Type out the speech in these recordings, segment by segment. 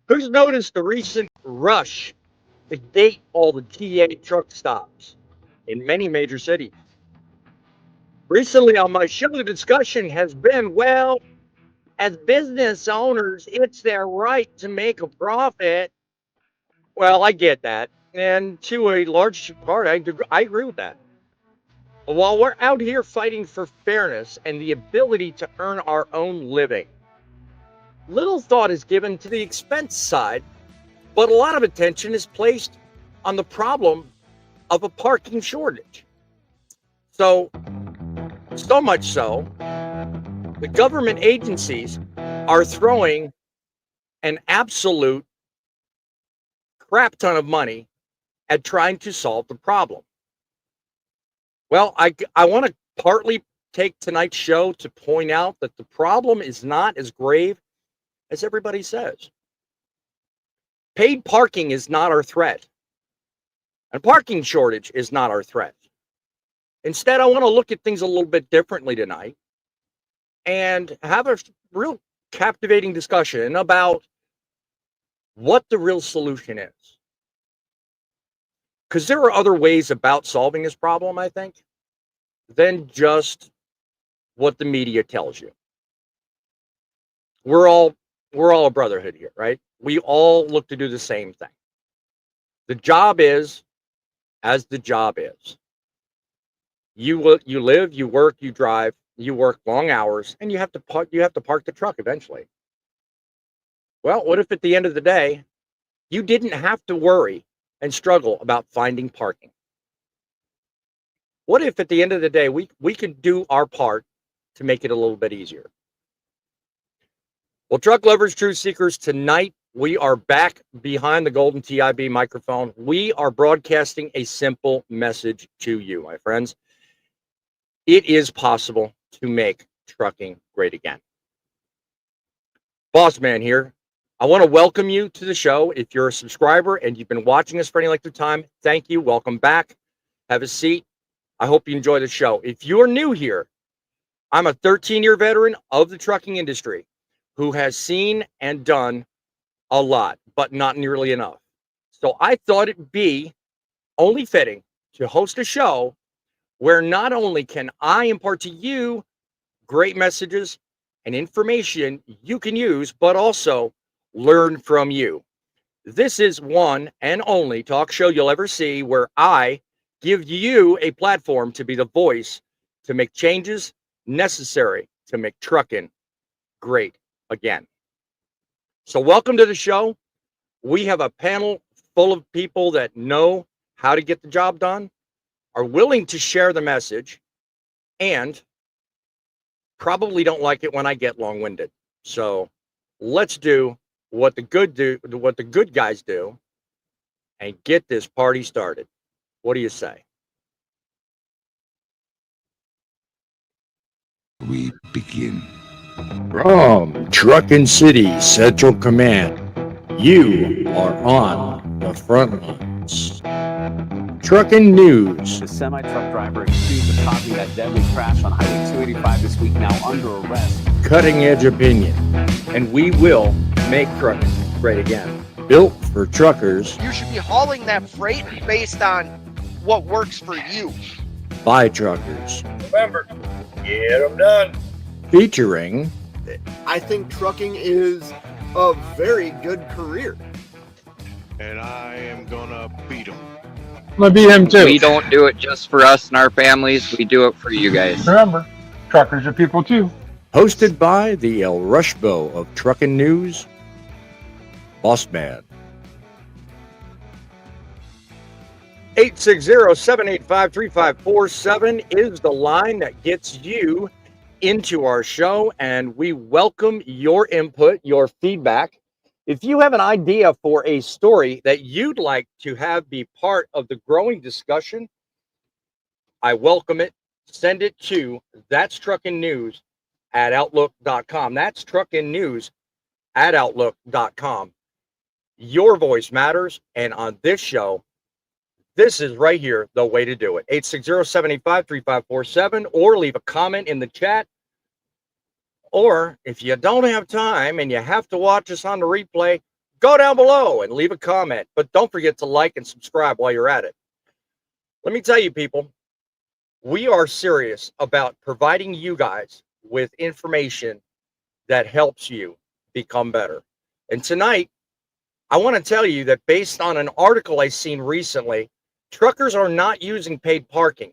Who's noticed the recent rush to gate all the TA truck stops in many major cities? Recently on my show, the discussion has been, well, as business owners, it's their right to make a profit. Well, I get that. And to a large part, I agree with that. But while we're out here fighting for fairness and the ability to earn our own living, little thought is given to the expense side, but a lot of attention is placed on the problem of a parking shortage. So, so much so, the government agencies are throwing an absolute crap ton of money at trying to solve the problem. Well, I want to partly take tonight's show to point out that the problem is not as grave as everybody says. Paid parking is not our threat. And parking shortage is not our threat. Instead, I want to look at things a little bit differently tonight and have a real captivating discussion about what the real solution is. Because there are other ways about solving this problem, I think, than just what the media tells you. We're all a brotherhood here, right? We all look to do the same thing. The job is as the job is. You live, you work, you drive, you work long hours, and you have to park the truck eventually. Well, what if at the end of the day, you didn't have to worry and struggle about finding parking? What if at the end of the day, we could do our part to make it a little bit easier? Well, truck lovers, truth seekers, tonight we are back behind the golden TIB microphone. We are broadcasting a simple message to you, my friends. It is possible to make trucking great again. Boss Man here. I want to welcome you to the show. If you're a subscriber and you've been watching us for any length of time, thank you. Welcome back. Have a seat. I hope you enjoy the show. If you're new here, I'm a 13-year veteran of the trucking industry who has seen and done a lot, but not nearly enough. So I thought it'd be only fitting to host a show where not only can I impart to you great messages and information you can use, but also learn from you. This is one and only talk show you'll ever see where I give you a platform to be the voice to make changes necessary to make trucking great again. So welcome to the show. We have a panel full of people that know how to get the job done, are willing to share the message, and probably don't like it when I get long-winded. So let's do what the good guys do, and get this party started. What do you say? We begin. From Truckin' City Central Command, you are on the front lines. Trucking news. The semi-truck driver accused of causing that deadly crash on Highway 285 this week now under arrest. Cutting edge opinion. And we will make trucking great again. Built for truckers. You should be hauling that freight based on what works for you. By truckers. Remember, get them done. Featuring. I think trucking is a very good career. And I am gonna beat them. I'm gonna beat him too. We don't do it just for us and our families. We do it for you guys. Remember, truckers are people too. Hosted by the El Rushbo of Truckin' News, Boss Man. 860-785-3547 is the line that gets you into our show, and we welcome your input, your feedback. If you have an idea for a story that you'd like to have be part of the growing discussion, I welcome it. Send it to That's Truckin' News at Outlook.com. That's Truckin' News at Outlook.com. Your voice matters, and on this show, this is right here the way to do it. 860-785-3547, or leave a comment in the chat. Or if you don't have time and you have to watch us on the replay, go down below and leave a comment. But don't forget to like and subscribe while you're at it. Let me tell you, people, we are serious about providing you guys with information that helps you become better. And tonight, I want to tell you that based on an article I seen recently, truckers are not using paid parking.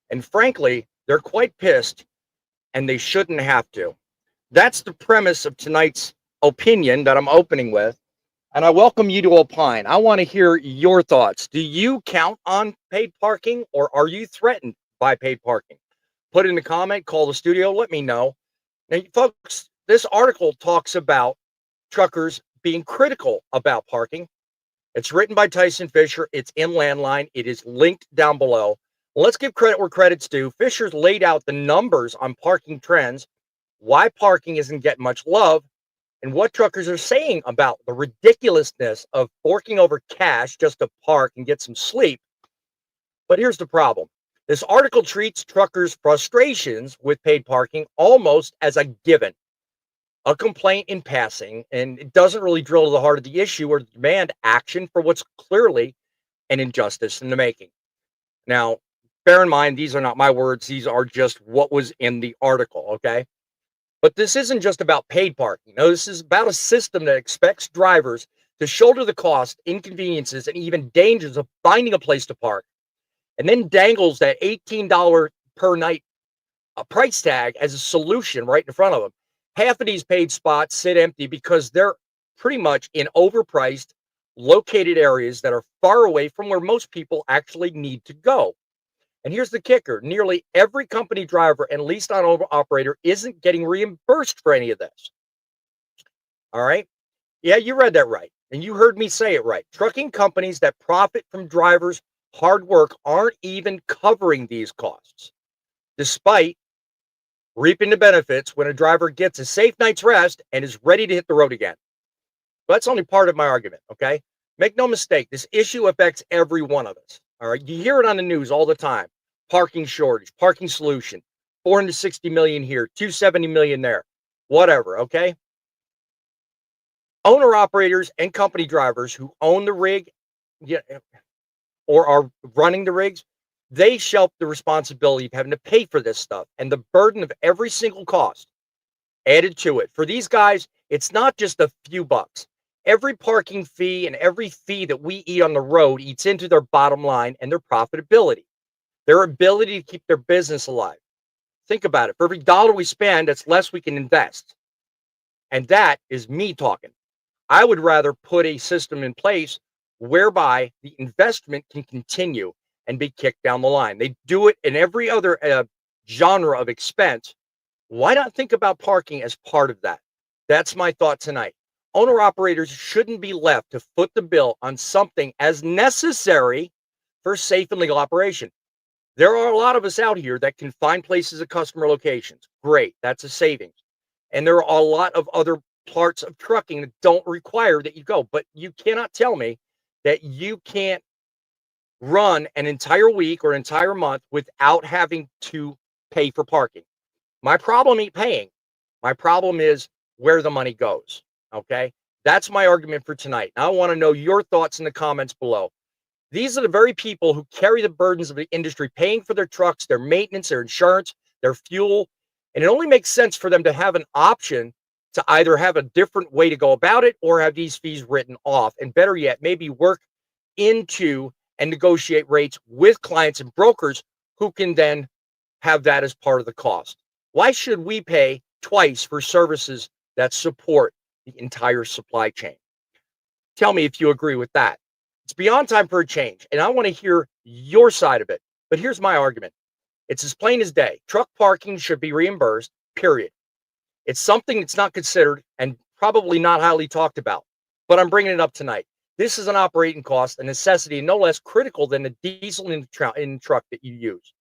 And frankly, they're quite pissed and they shouldn't have to. That's the premise of tonight's opinion that I'm opening with. And I welcome you to opine. I want to hear your thoughts. Do you count on paid parking or are you threatened by paid parking? Put in the comment, call the studio, let me know. Now, folks, this article talks about truckers being critical about parking. It's written by Tyson Fisher. It's in Landline. It is linked down below. Let's give credit where credit's due. Fisher's laid out the numbers on parking trends, why parking isn't getting much love, and what truckers are saying about the ridiculousness of forking over cash just to park and get some sleep. But here's the problem. This article treats truckers' frustrations with paid parking almost as a given, a complaint in passing, and it doesn't really drill to the heart of the issue or demand action for what's clearly an injustice in the making. Now, bear in mind, these are not my words. These are just what was in the article, okay? But this isn't just about paid parking. No, this is about a system that expects drivers to shoulder the cost, inconveniences, and even dangers of finding a place to park, and then dangles that $18 per night price tag as a solution right in front of them. Half of these paid spots sit empty because they're pretty much in overpriced, located areas that are far away from where most people actually need to go. And here's the kicker. Nearly every company driver and leased on operator isn't getting reimbursed for any of this. All right. Yeah, you read that right. And you heard me say it right. Trucking companies that profit from drivers' hard work aren't even covering these costs, despite reaping the benefits when a driver gets a safe night's rest and is ready to hit the road again. But that's only part of my argument, okay? Make no mistake, this issue affects every one of us. All right, you hear it on the news all the time. Parking shortage, parking solution, 460 million here, 270 million there, whatever, okay? Owner operators and company drivers who own the rig or are running the rigs, they shelf the responsibility of having to pay for this stuff and the burden of every single cost added to it. For these guys, it's not just a few bucks. Every parking fee and every fee that we eat on the road eats into their bottom line and their profitability, their ability to keep their business alive. Think about it. For every dollar we spend, that's less we can invest. And that is me talking. I would rather put a system in place whereby the investment can continue and be kicked down the line. They do it in every other genre of expense. Why not think about parking as part of that? That's my thought tonight. Owner operators shouldn't be left to foot the bill on something as necessary for safe and legal operation. There are a lot of us out here that can find places at customer locations. Great, that's a savings. And there are a lot of other parts of trucking that don't require that you go. But you cannot tell me that you can't run an entire week or entire month without having to pay for parking. My problem ain't paying. My problem is where the money goes. Okay. That's my argument for tonight. I want to know your thoughts in the comments below. These are the very people who carry the burdens of the industry, paying for their trucks, their maintenance, their insurance, their fuel. And it only makes sense for them to have an option to either have a different way to go about it or have these fees written off. And better yet, maybe work into and negotiate rates with clients and brokers who can then have that as part of the cost. Why should we pay twice for services that support the entire supply chain? Tell me if you agree with that. It's beyond time for a change, and I want to hear your side of it. But here's my argument. It's as plain as day. Truck parking should be reimbursed, period. It's something that's not considered and probably not highly talked about, but I'm bringing it up tonight. This is an operating cost, a necessity, no less critical than the diesel in the truck that you use.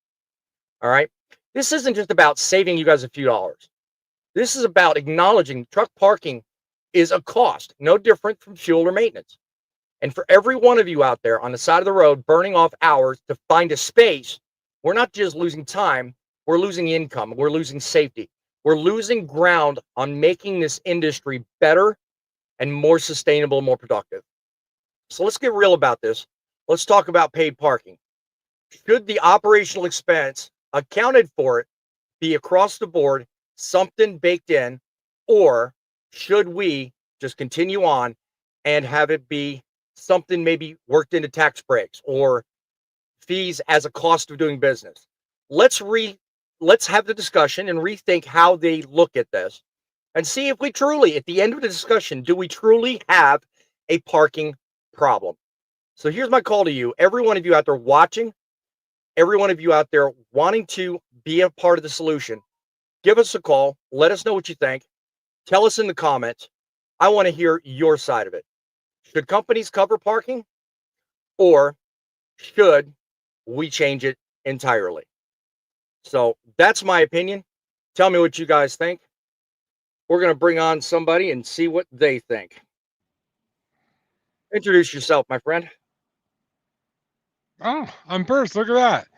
All right? This isn't just about saving you guys a few dollars. This is about acknowledging truck parking is a cost, no different from fuel or maintenance. And for every one of you out there on the side of the road burning off hours to find a space, we're not just losing time, we're losing income, we're losing safety. We're losing ground on making this industry better and more sustainable, more productive. So let's get real about this. Let's talk about paid parking. Should the operational expense accounted for it be across the board, something baked in, or should we just continue on and have it be something maybe worked into tax breaks or fees as a cost of doing business? Let's let's have the discussion and rethink how they look at this and see if we truly, at the end of the discussion, do we truly have a parking problem? So here's my call to you, every one of you out there watching, every one of you out there wanting to be a part of the solution. Give us a call. Let us know what you think. Tell us in the comments. I want to hear your side of it. Should companies cover parking, or should we change it entirely? So that's my opinion. Tell me what you guys think. We're going to bring on somebody and see what they think. Introduce yourself, my friend. Oh, I'm first. Look at that.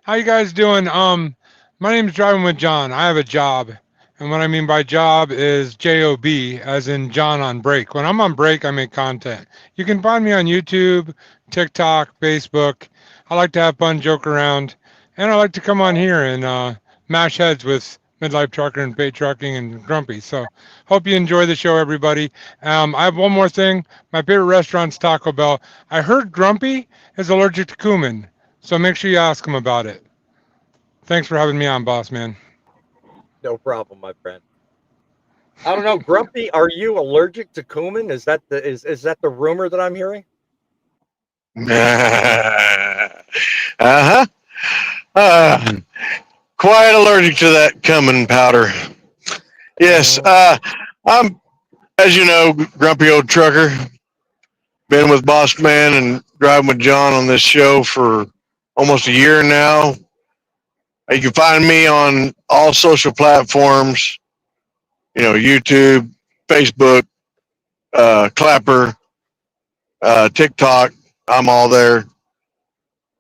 How you guys doing? My name's Driving with John. I have a job. And what I mean by job is job, as in John on break. When I'm on break, I make content. You can find me on YouTube, TikTok, Facebook. I like to have fun, joke around. And I like to come on here and mash heads with Midlife Trucker and Bait Trucking and Grumpy. So hope you enjoy the show, everybody. I have one more thing. My favorite restaurant's Taco Bell. I heard Grumpy is allergic to cumin. So make sure you ask him about it. Thanks for having me on, boss man. No problem, my friend. I don't know, Grumpy. Are you allergic to cumin? Is that the rumor that I'm hearing? Uh-huh. Uh, quite allergic to that cumin powder. Yes, I'm, as you know, grumpy old trucker. Been with Boss Man and driving with John on this show for almost a year now. You can find me on all social platforms, YouTube, Facebook, Clapper, TikTok. I'm all there.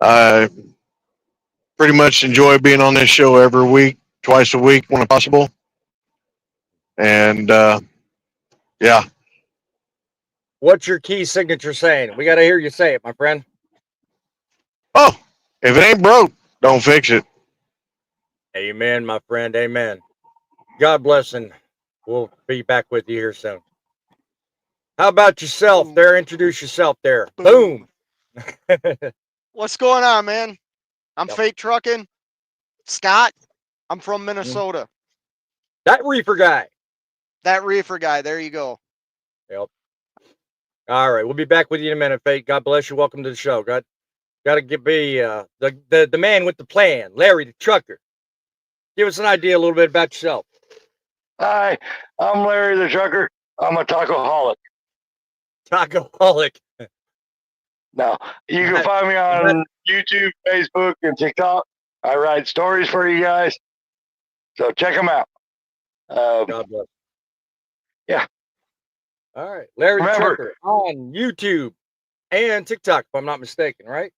I pretty much enjoy being on this show every week, twice a week when possible. And yeah. What's your key signature saying? We got to hear you say it, my friend. Oh, if it ain't broke, don't fix it. Amen, my friend. Amen. God bless, and we'll be back with you here soon. How about yourself there? Introduce yourself there. Boom. What's going on, man? I'm Yep. Fake Trucking. Scott, I'm from Minnesota. That reefer guy. That reefer guy. There you go. Yep. All right, we'll be back with you in a minute, Fake. God bless you. Welcome to the show. Got to be the man with the plan, Larry the trucker. Give us an idea a little bit about yourself. Hi, I'm Larry the trucker. I'm a tacoholic. Tacoholic. Now, you can find me on YouTube, Facebook, and TikTok. I write stories for you guys, so check them out. God bless. Yeah. All right, Larry the Remember- trucker on YouTube and TikTok, if I'm not mistaken, right?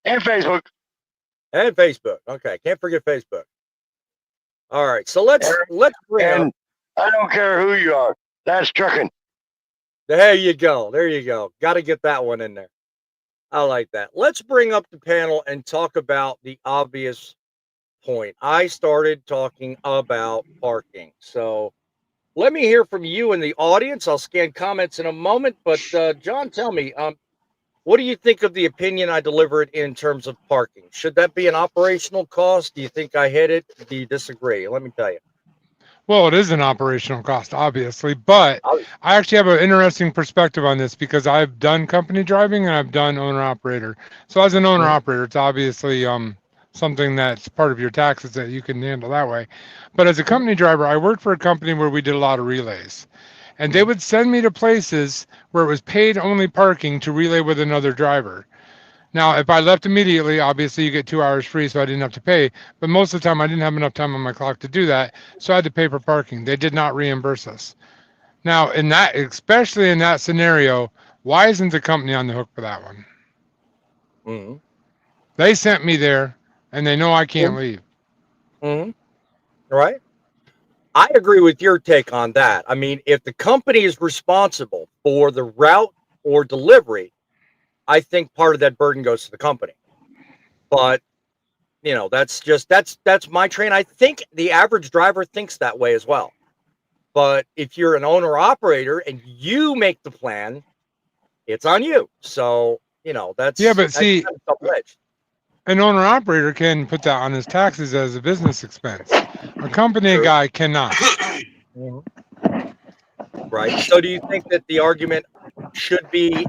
And Facebook. And Facebook. Okay, can't forget Facebook. All right, so let's bring up. And I don't care who you are. That's trucking. There you go. There you go. Got to get that one in there. I like that. Let's bring up the panel and talk about the obvious point. I started talking about parking. So let me hear from you in the audience. I'll scan comments in a moment. But John, tell me, what do you think of the opinion I delivered in terms of parking? Should that be an operational cost? Do you think I hit it? Do you disagree? Let me tell you. Well, it is an operational cost, obviously, but I actually have an interesting perspective on this because I've done company driving and I've done owner-operator. So as an owner-operator, it's obviously something that's part of your taxes that you can handle that way. But as a company driver, I worked for a company where we did a lot of relays. And they would send me to places where it was paid only parking to relay with another driver. Now, if I left immediately, obviously you get 2 hours free, so I didn't have to pay. But most of the time, I didn't have enough time on my clock to do that, so I had to pay for parking. They did not reimburse us. Now, especially in that scenario, why isn't the company on the hook for that one? Mm-hmm. They sent me there, and they know I can't leave. Mm-hmm. Right. I agree with your take on that. I mean, if the company is responsible for the route or delivery, I think part of that burden goes to the company. But that's my train. I think the average driver thinks that way as well. But if you're an owner operator and you make the plan, it's on you. So that's but see, kind of double-edged. an owner operator can put that on his taxes as a business expense. A company True. guy cannot. Right. So do you think that the argument should be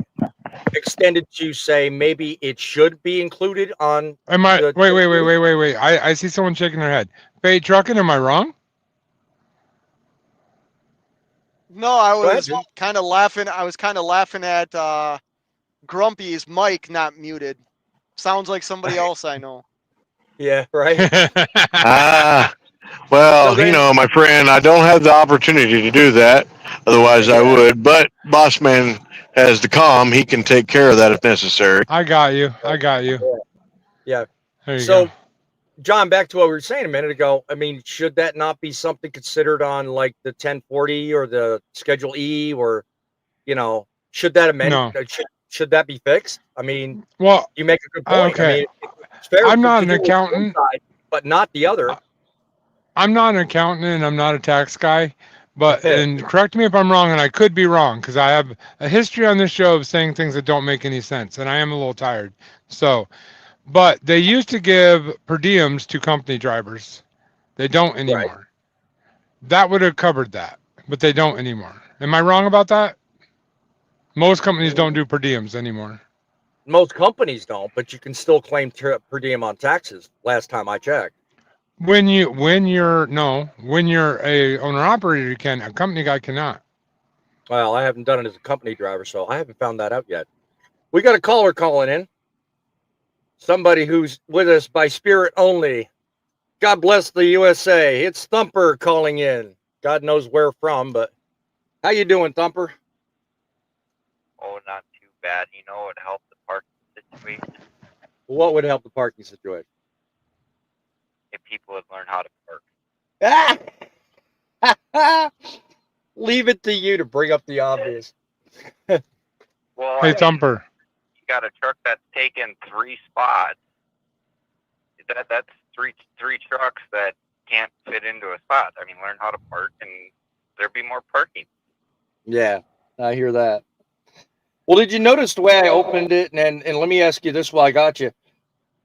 extended to say maybe it should be included on Am I? the Wait. I see someone shaking their head. Fade trucking. Am I wrong? No, I Go ahead, was Jim. kind of laughing. I was kind of laughing at Grumpy's mic not muted. Sounds like somebody else I know. Yeah, right. Ah, well, So then, my friend, I don't have the opportunity to do that. Otherwise, I yeah, would. But Boss Man has the calm. He can take care of that if necessary. I got you. I got you. yeah. There you So, go. John, back to what we were saying a minute ago. I mean, should that not be something considered on like the 1040 or the Schedule E, or should that amend? No. Should that be fixed? I mean, Well, you make a good point. I okay. mean, it's fair I'm not to an do it on one accountant. side, but not the other. I'm not an accountant and I'm not a tax guy, and correct me if I'm wrong, and I could be wrong because I have a history on this show of saying things that don't make any sense, and I am a little tired. So, but they used to give per diems to company drivers. They don't Right. anymore. That would have covered that, but they don't anymore. Am I wrong about that? Most companies don't do per diems anymore. Most companies don't, but you can still claim per diem on taxes. Last time I checked. When you're a owner operator, you can. A company guy cannot. Well, I haven't done it as a company driver, so I haven't found that out yet. We got a caller calling in. Somebody who's with us by spirit only. God bless the USA. It's Thumper calling in. God knows where from, but how you doing, Thumper? Oh, not too bad. It helped the parking situation What would help the parking situation? if people would learn how to park. Leave it to you to bring up the obvious. Well, Hey, Thumper. You got a truck that's taken 3 spots. That's three trucks that can't fit into a spot. I mean, learn how to park, and there'd be more parking. Yeah, I hear that. Well, did you notice the way I opened it? And let me ask you this while I got you.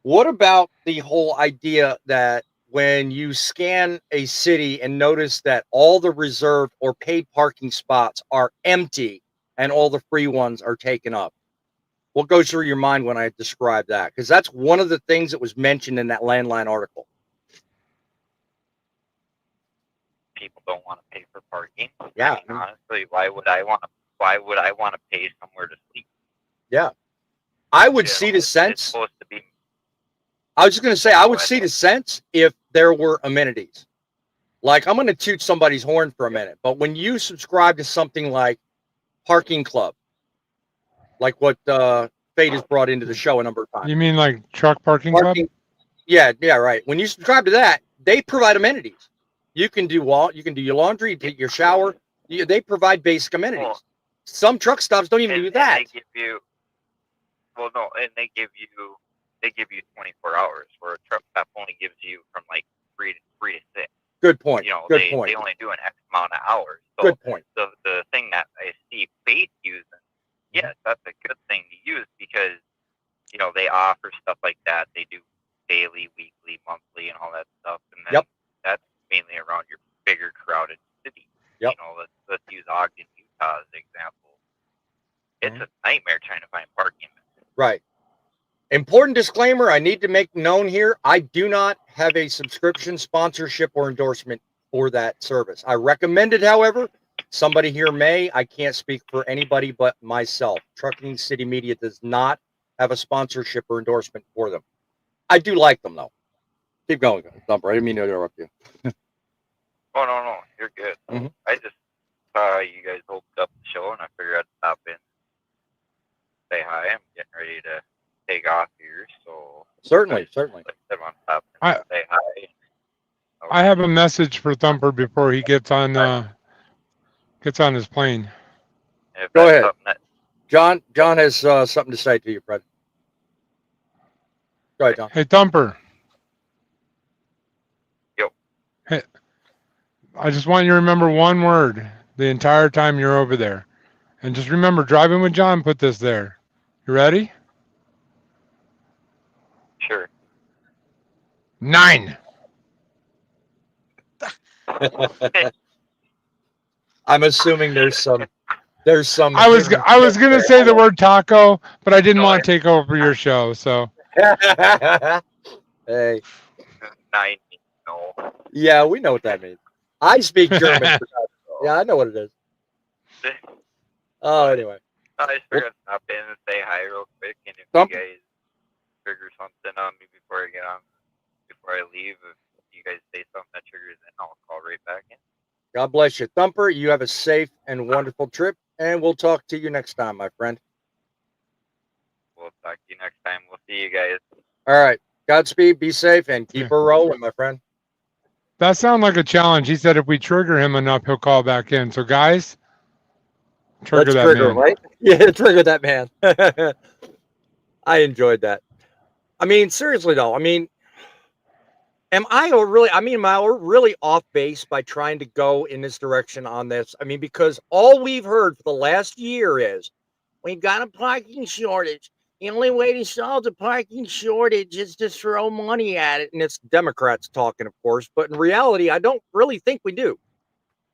What about the whole idea that when you scan a city and notice that all the reserved or paid parking spots are empty and all the free ones are taken up? What goes through your mind when I describe that? Because that's one of the things that was mentioned in that Landline article. People don't want to pay for parking. Yeah. I mean, honestly, why would I want to pay somewhere to sleep? Yeah. I would see the It's sense. supposed to be. I was just going to say, I would see the sense if there were amenities. Like, I'm going to toot somebody's horn for a minute, but when you subscribe to something like Parking Club, like what Fate has brought into the show a number of times. You mean like truck parking club? Yeah, right. When you subscribe to that, they provide amenities. You can do your laundry, take your shower. They provide basic amenities. Well, some truck stops don't even do that. And they give you, they give you 24 hours, where a truck stop only gives you from like 3 to 6. Good point. Good point. They only do an X amount of hours. So good point. The thing that I see Fate using, yes, that's a good thing to use because they offer stuff like that. They do daily, weekly, monthly, and all that stuff. And then that's mainly around your bigger, crowded cities. Yep. Let's use Ogden, Utah as an example. It's a nightmare trying to find parking. Right. Important disclaimer I need to make known here. I do not have a subscription, sponsorship, or endorsement for that service. I recommend it, however. Somebody here may. I can't speak for anybody but myself. Trucking City Media does not have a sponsorship or endorsement for them. I do like them, though. Keep going, Thumper. I didn't mean to interrupt you. Oh, no. You're good. Mm-hmm. I just saw you guys opened up the show, and I figured I'd stop in, say hi. I'm getting ready to take off here, so... Certainly. Like I said, I'm stopping to say hi. I have a message for Thumper before he gets on his plane. If Go that's ahead. something that John has something to say to you, Fred. Go ahead, John. Hey, Thumper. Yo. Hey, I just want you to remember one word the entire time you're over there. And just remember, driving with John put this there. You ready? Sure. 9. I'm assuming there's some. I was gonna say the word taco, but I didn't want to take over your show. So. Hey. 9. No. Yeah, we know what that means. I speak German. Yeah, I know what it is. Oh, anyway. I just figured I'd stop in and say hi real quick, and if Thump. you guys trigger something on me before I leave, if you guys say something that triggers in, I'll call right back in. God bless you, Thumper. You have a safe and wonderful trip, and we'll talk to you next time, my friend. We'll talk to you next time. We'll see you guys. All right. Godspeed. Be safe, and keep her rolling, my friend. That sounds like a challenge. He said if we trigger him enough, he'll call back in. So, guys, trigger that man. Right? Yeah, trigger that man. I enjoyed that. I mean, seriously though. I mean, am I really off base by trying to go in this direction on this? I mean, because all we've heard for the last year is we've got a parking shortage. The only way to solve the parking shortage is to throw money at it. And it's Democrats talking, of course. But in reality, I don't really think we do.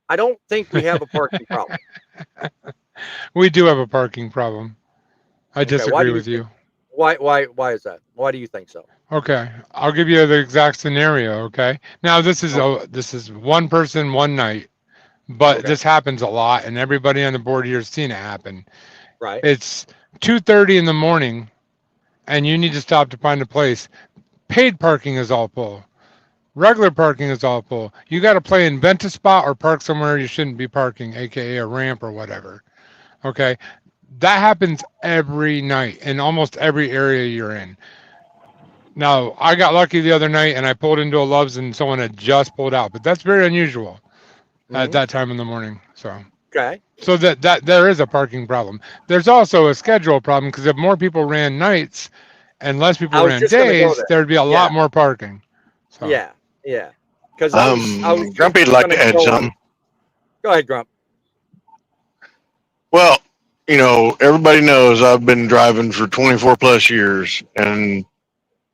I don't think we have a parking problem. We do have a parking problem. I disagree with you. Why is that? Why do you think so? Okay, I'll give you the exact scenario. Okay, now this is one person, one night, but this happens a lot, and everybody on the board here has seen it happen. Right. It's 2:30 in the morning, and you need to stop to find a place. Paid parking is all full. Regular parking is all full. You got to play invent a spot or park somewhere you shouldn't be parking, aka a ramp or whatever. Okay, that happens every night in almost every area you're in. Now, I got lucky the other night and I pulled into a Love's and someone had just pulled out, but that's very unusual at that time in the morning. So, so that there is a parking problem. There's also a schedule problem because if more people ran nights and less people ran days, there'd be a lot more parking. So. Yeah. Because Grumpy'd like to add something. Go ahead, Grump. Well, everybody knows I've been driving for 24 plus years, and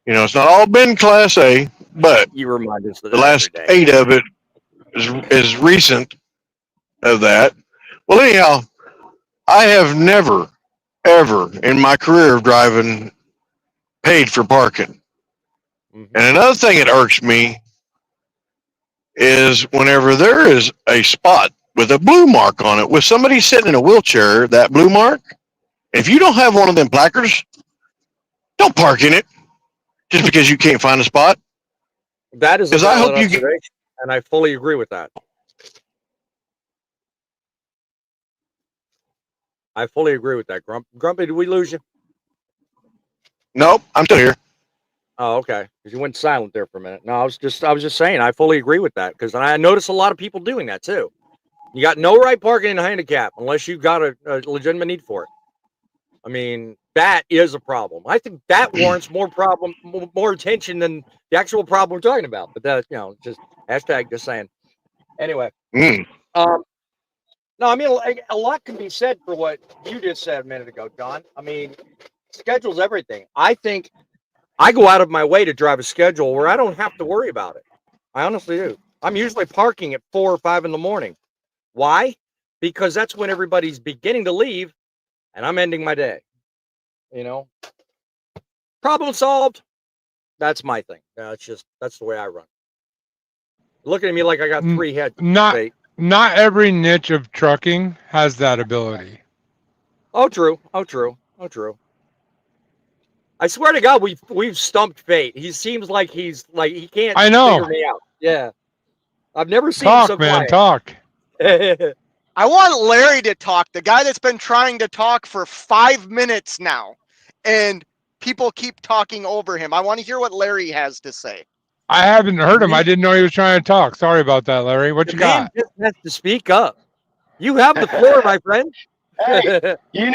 it's not all been Class A, but you remind us the last 8 of it is recent of that. Well, anyhow, I have never, ever in my career of driving paid for parking. And another thing that irks me is whenever there is a spot with a blue mark on it with somebody sitting in a wheelchair, that blue mark, if you don't have one of them placards, don't park in it just because you can't find a spot. That is a valid observation, and I fully agree with that. I fully agree with that, Grumpy, did we lose you? Nope, I'm still here. Oh, okay. Because you went silent there for a minute. No, I was just saying I fully agree with that because I notice a lot of people doing that too. You got no right parking in a handicap unless you've got a legitimate need for it. I mean, that is a problem. I think that warrants more attention than the actual problem we're talking about. But that, just hashtag just saying. Anyway. No, I mean, a lot can be said for what you just said a minute ago, John. I mean, schedule's everything. I think I go out of my way to drive a schedule where I don't have to worry about it. I honestly do. I'm usually parking at 4 or 5 in the morning. Why? Because that's when everybody's beginning to leave and I'm ending my day. Problem solved. That's my thing. That's the way I run. Looking at me like I got 3 heads. Not every niche of trucking has that ability. Oh, true. I swear to God, we've stumped Fate. He seems like he can't figure me out. Yeah. I've never seen him so quiet. Talk. I want Larry to talk, the guy that's been trying to talk for 5 minutes now, and people keep talking over him. I want to hear what Larry has to say. I haven't heard him. I didn't know he was trying to talk. Sorry about that, Larry. What The you man got? just has to speak up. You have the floor, my friend. Hey, you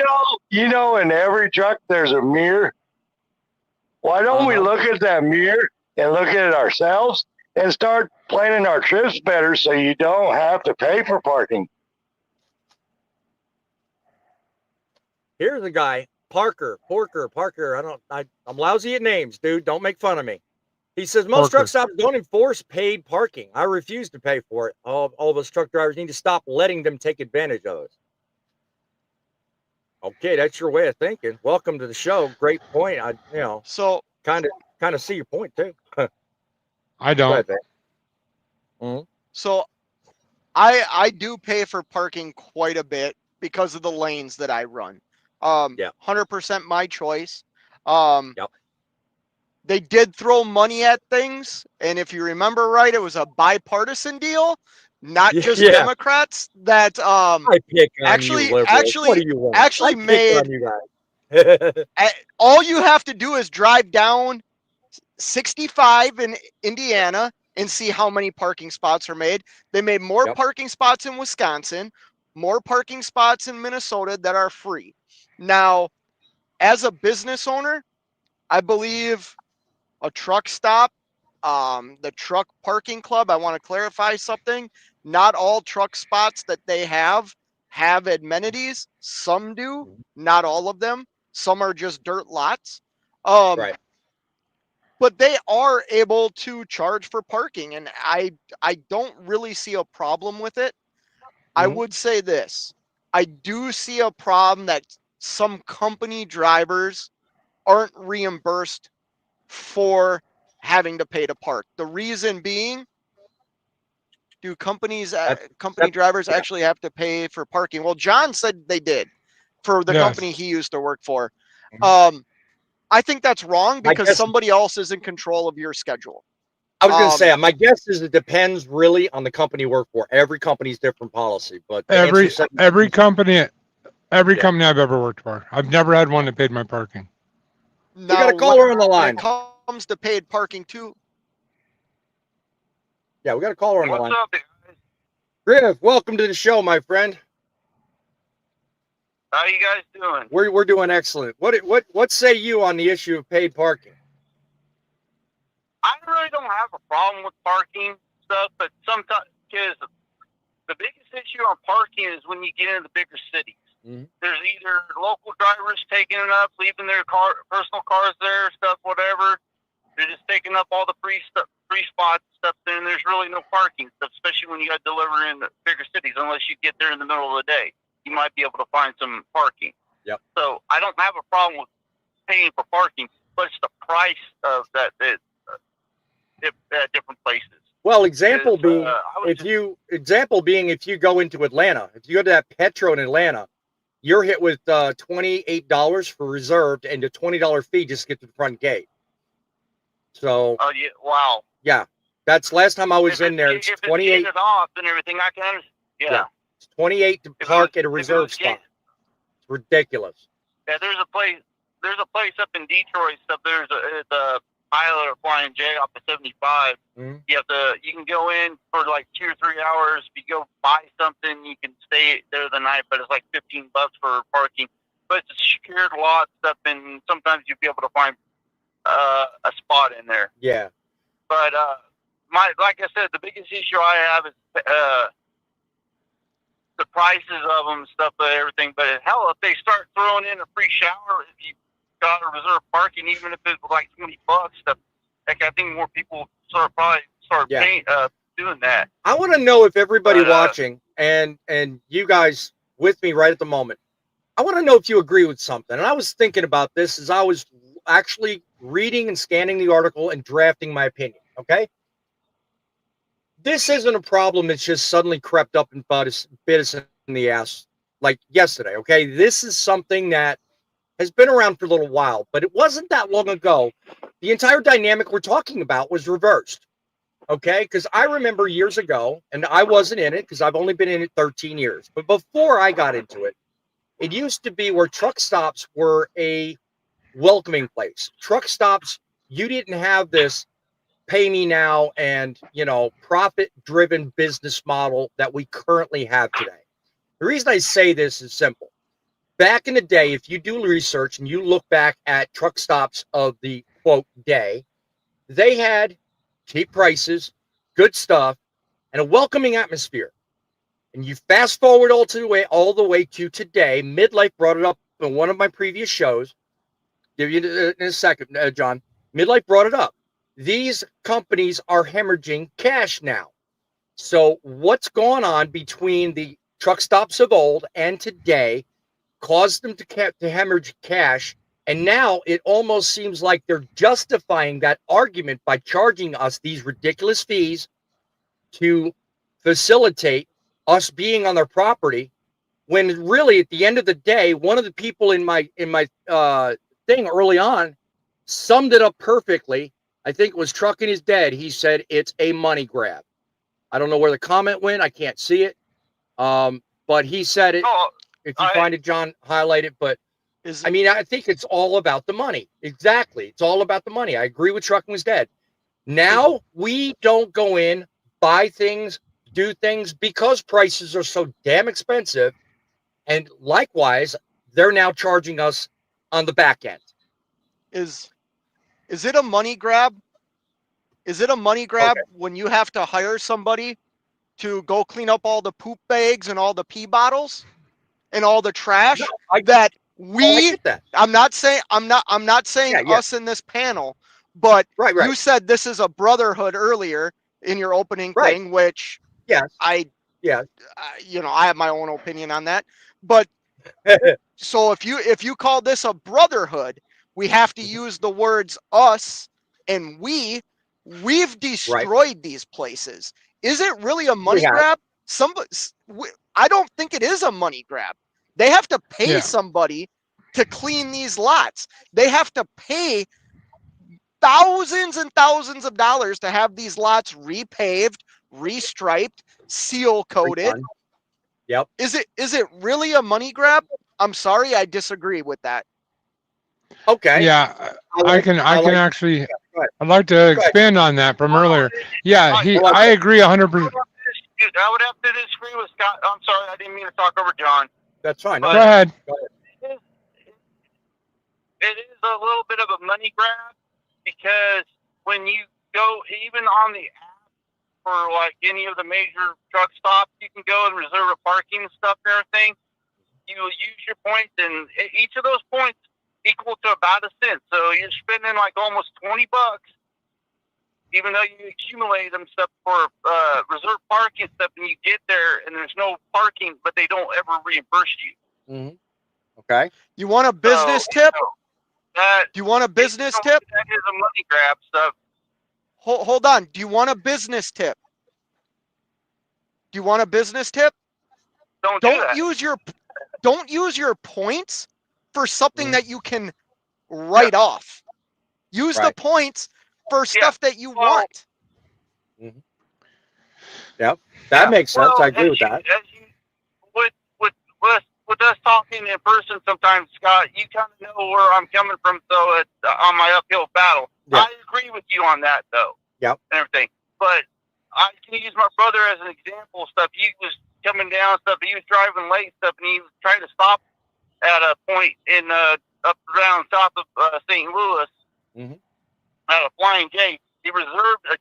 know, in every truck there's a mirror. Why don't we look at that mirror and look at it ourselves and start planning our trips better so you don't have to pay for parking? Here's a guy, Parker. I'm lousy at names, dude. Don't make fun of me. He says most truck Parker. stops don't enforce paid parking. I refuse to pay for it. All of us truck drivers need to stop letting them take advantage of us. Okay, that's your way of thinking. Welcome to the show. Great point. So kind of see your point too. I Go don't. ahead, man. So I do pay for parking quite a bit because of the lanes that I run. Yeah. 100% my choice. Yep. They did throw money at things, and if you remember right, it was a bipartisan deal, not just Yeah. Democrats that I pick on actually you liberals. What do you want? I pick made on you guys. all you have to do is drive down 65 in Indiana and see how many parking spots are made. They made more Yep. parking spots in Wisconsin, more parking spots in Minnesota that are free. Now, as a business owner, I believe a truck stop, the truck parking club, I want to clarify something. Not all truck spots that they have amenities. Some do, not all of them. Some are just dirt lots. Right. But they are able to charge for parking, and I don't really see a problem with it. I would say this. I do see a problem that some company drivers aren't reimbursed for having to pay to park. The reason being, do company drivers actually have to pay for parking? Well, John said they did for the Yes. company he used to work for. I think that's wrong because somebody else is in control of your schedule. I was going to say, my guess is it depends really on the company you work for. Every company's different policy, but every company I've ever worked for, I've never had one that paid my parking. Now, we got a caller on the line. When it comes to paid parking too. Yeah, we got a caller on the line. What's up, guys? Griff, welcome to the show, my friend. How you guys doing? We're doing excellent. What say you on the issue of paid parking? I really don't have a problem with parking stuff, but sometimes, because the biggest issue on parking is when you get into the bigger cities. There's either local drivers taking it up, leaving their personal cars there, stuff, whatever. They're just taking up all the free spots, stuff there, and there's really no parking stuff, especially when you got to deliver in the bigger cities, unless you get there in the middle of the day. You might be able to find some parking. Yep. So I don't have a problem with paying for parking, but it's the price of that at different places. Well, example being, if you go into Atlanta, if you go to that Petro in Atlanta, you're hit with $28 for reserved and a $20 fee just to get to the front gate. So. Oh yeah! Wow. Yeah, that's last time I was in there. It's 28 off and everything. I can understand. Yeah. It's 28 to park at a reserve spot. It's ridiculous. Yeah, there's a place up in Detroit. Stuff. There's a pilot or flying jet off of 75. You can go in for like 2 or 3 hours. If you go buy something, you can stay there the night, but it's like $15 for parking. But it's a secured lot stuff, and sometimes you'll be able to find a spot in there. Yeah. But like I said, the biggest issue I have is the prices of them, stuff, everything. But hell, if they start throwing in a free shower, if you got a reserve parking, even if it's like $20, stuff, like I think more people probably start paying, doing that. I want to know if everybody watching and you guys with me right at the moment, I want to know if you agree with something. And I was thinking about this as I was actually reading and scanning the article and drafting my opinion. Okay. This isn't a problem that's just suddenly crept up and bit us in the ass like yesterday. Okay. This is something that has been around for a little while, but it wasn't that long ago. The entire dynamic we're talking about was reversed. Okay. Because I remember years ago, and I wasn't in it because I've only been in it 13 years. But before I got into it, it used to be where truck stops were a welcoming place. Truck stops, you didn't have this pay me now and, profit-driven business model that we currently have today. The reason I say this is simple. Back in the day, if you do research and you look back at truck stops of the quote day, they had cheap prices, good stuff, and a welcoming atmosphere. And you fast forward all the way to today. Midlife brought it up in one of my previous shows. Give you in a second, John. Midlife brought it up. These companies are hemorrhaging cash now. So what's going on between the truck stops of old and today caused them to hemorrhage cash, and now it almost seems like they're justifying that argument by charging us these ridiculous fees to facilitate us being on their property, when really at the end of the day, one of the people in my thing early on summed it up perfectly. I think it was Trucking is Dead. He said it's a money grab. I don't know where the comment went. I can't see it. But he said it. If you find it, John, highlight it. But I think it's all about the money. Exactly. It's all about the money. I agree with Trucking was Dead. Now we don't go in, buy things, do things because prices are so damn expensive. And likewise, they're now charging us on the back end. Is it a money grab? Is it a money grab when you have to hire somebody to go clean up all the poop bags and all the pee bottles and all the trash I'm not saying us in this panel, but you said this is a brotherhood earlier in your opening thing, which I have my own opinion on that. But so if you call this a brotherhood, we have to use the words us and we've destroyed these places. Is it really a money grab? I don't think it is a money grab. They have to pay somebody to clean these lots. They have to pay thousands and thousands of dollars to have these lots repaved, restriped, seal coated. Yep. Is it really a money grab? I'm sorry, I disagree with that. Okay. Yeah, I'd like to expand on that from earlier. Yeah, I agree 100%. I would have to disagree with Scott. I'm sorry, I didn't mean to talk over John. That's fine. Go ahead. It is a little bit of a money grab because when you go even on the app for like any of the major truck stops, you can go and reserve a parking and stuff and everything. You will use your points, and each of those points equal to about a cent. So you're spending like almost $20, even though you accumulate them stuff for reserve parking stuff, and you get there and there's no parking, but they don't ever reimburse you. Mm-hmm. Okay. You want a business tip? Do you want a business tip? That is a money grab stuff. Hold on. Do you want a business tip? Do you want a business tip? Don't use your points for something that you can write off. Use the points for stuff that you want. Mm-hmm. Yep, that makes sense. I agree with that. With us talking in person sometimes, Scott, you kind of know where I'm coming from. So it's on my uphill battle. I agree with you on that, though. Yep. And everything, but I can use my brother as an example. Stuff he was coming down, stuff he was driving late, stuff, and he was trying to stop at a point in up around south of St. Louis at a Flying J. He reserved a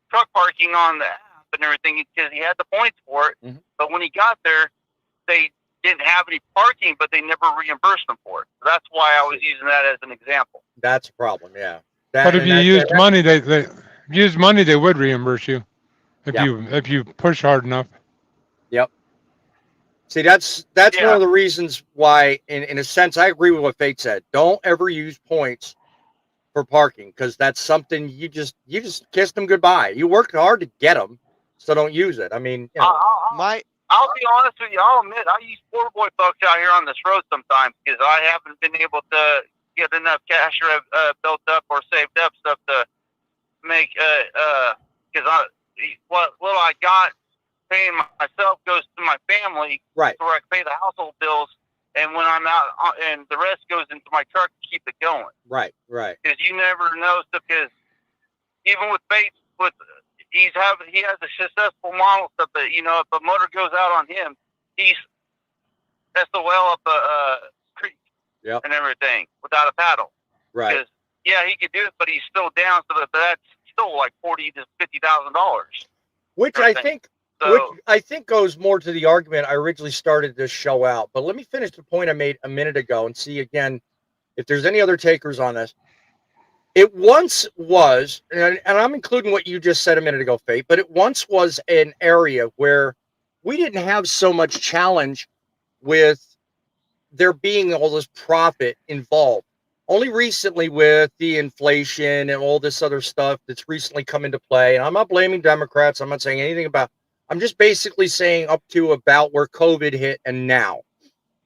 truck parking on the app and everything because he had the points for it. But when he got there, they didn't have any parking, but they never reimbursed them for it. So that's why I was using that as an example. That's a problem, yeah. But if you used money, they would reimburse you if you push hard enough. Yep. See, that's one of the reasons why, in a sense, I agree with what Fate said. Don't ever use points for parking because that's something you just kissed them goodbye. You worked hard to get them, so don't use it. I mean, I'll be honest with you. I'll admit I use poor boy bucks out here on this road sometimes because I haven't been able to get enough cash built up or saved up stuff to make because what I got paying myself goes to my family, right? So I can pay the household bills, and when I'm out, and the rest goes into my truck to keep it going, right? Because you never know stuff. Because even with Bates, he has a successful model stuff that, you know, if a motor goes out on him, he's SOL up a creek and everything without a paddle. Right. Because, yeah, he could do it, but he's still down, so that's still like $40,000 to $50,000. Which I think goes more to the argument I originally started this show out. But let me finish the point I made a minute ago and see again if there's any other takers on this. It once was, and I'm including what you just said a minute ago, Fate, but it once was an area where we didn't have so much challenge with there being all this profit involved. Only recently with the inflation and all this other stuff that's recently come into play. And I'm not blaming Democrats. I'm not saying anything about, I'm just basically saying up to about where COVID hit and now.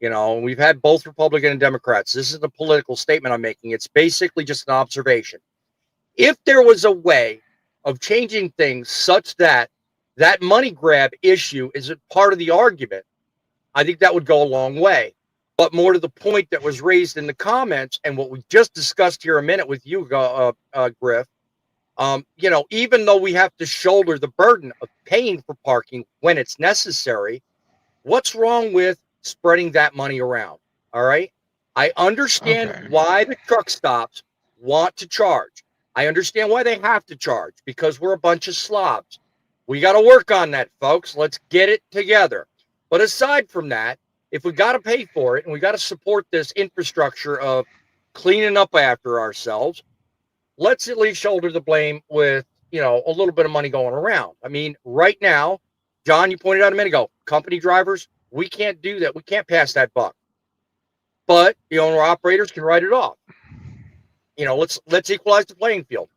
You know, we've had both Republican and Democrats. This is a political statement I'm making. It's basically just an observation. If there was a way of changing things such that that money grab issue isn't part of the argument, I think that would go a long way. But more to the point that was raised in the comments and what we just discussed here a minute with you, Griff, you know, even though we have to shoulder the burden of paying for parking when it's necessary, what's wrong with spreading that money around? All right. I understand why the truck stops want to charge. I understand why they have to charge, because we're a bunch of slobs. We got to work on that, folks. Let's get it together. But aside from that, if we got to pay for it and we got to support this infrastructure of cleaning up after ourselves, let's at least shoulder the blame with, you know, a little bit of money going around. I mean, right now, John, you pointed out a minute ago, company drivers, we can't do that. We can't pass that buck. But the owner operators can write it off. You know, let's equalize the playing field.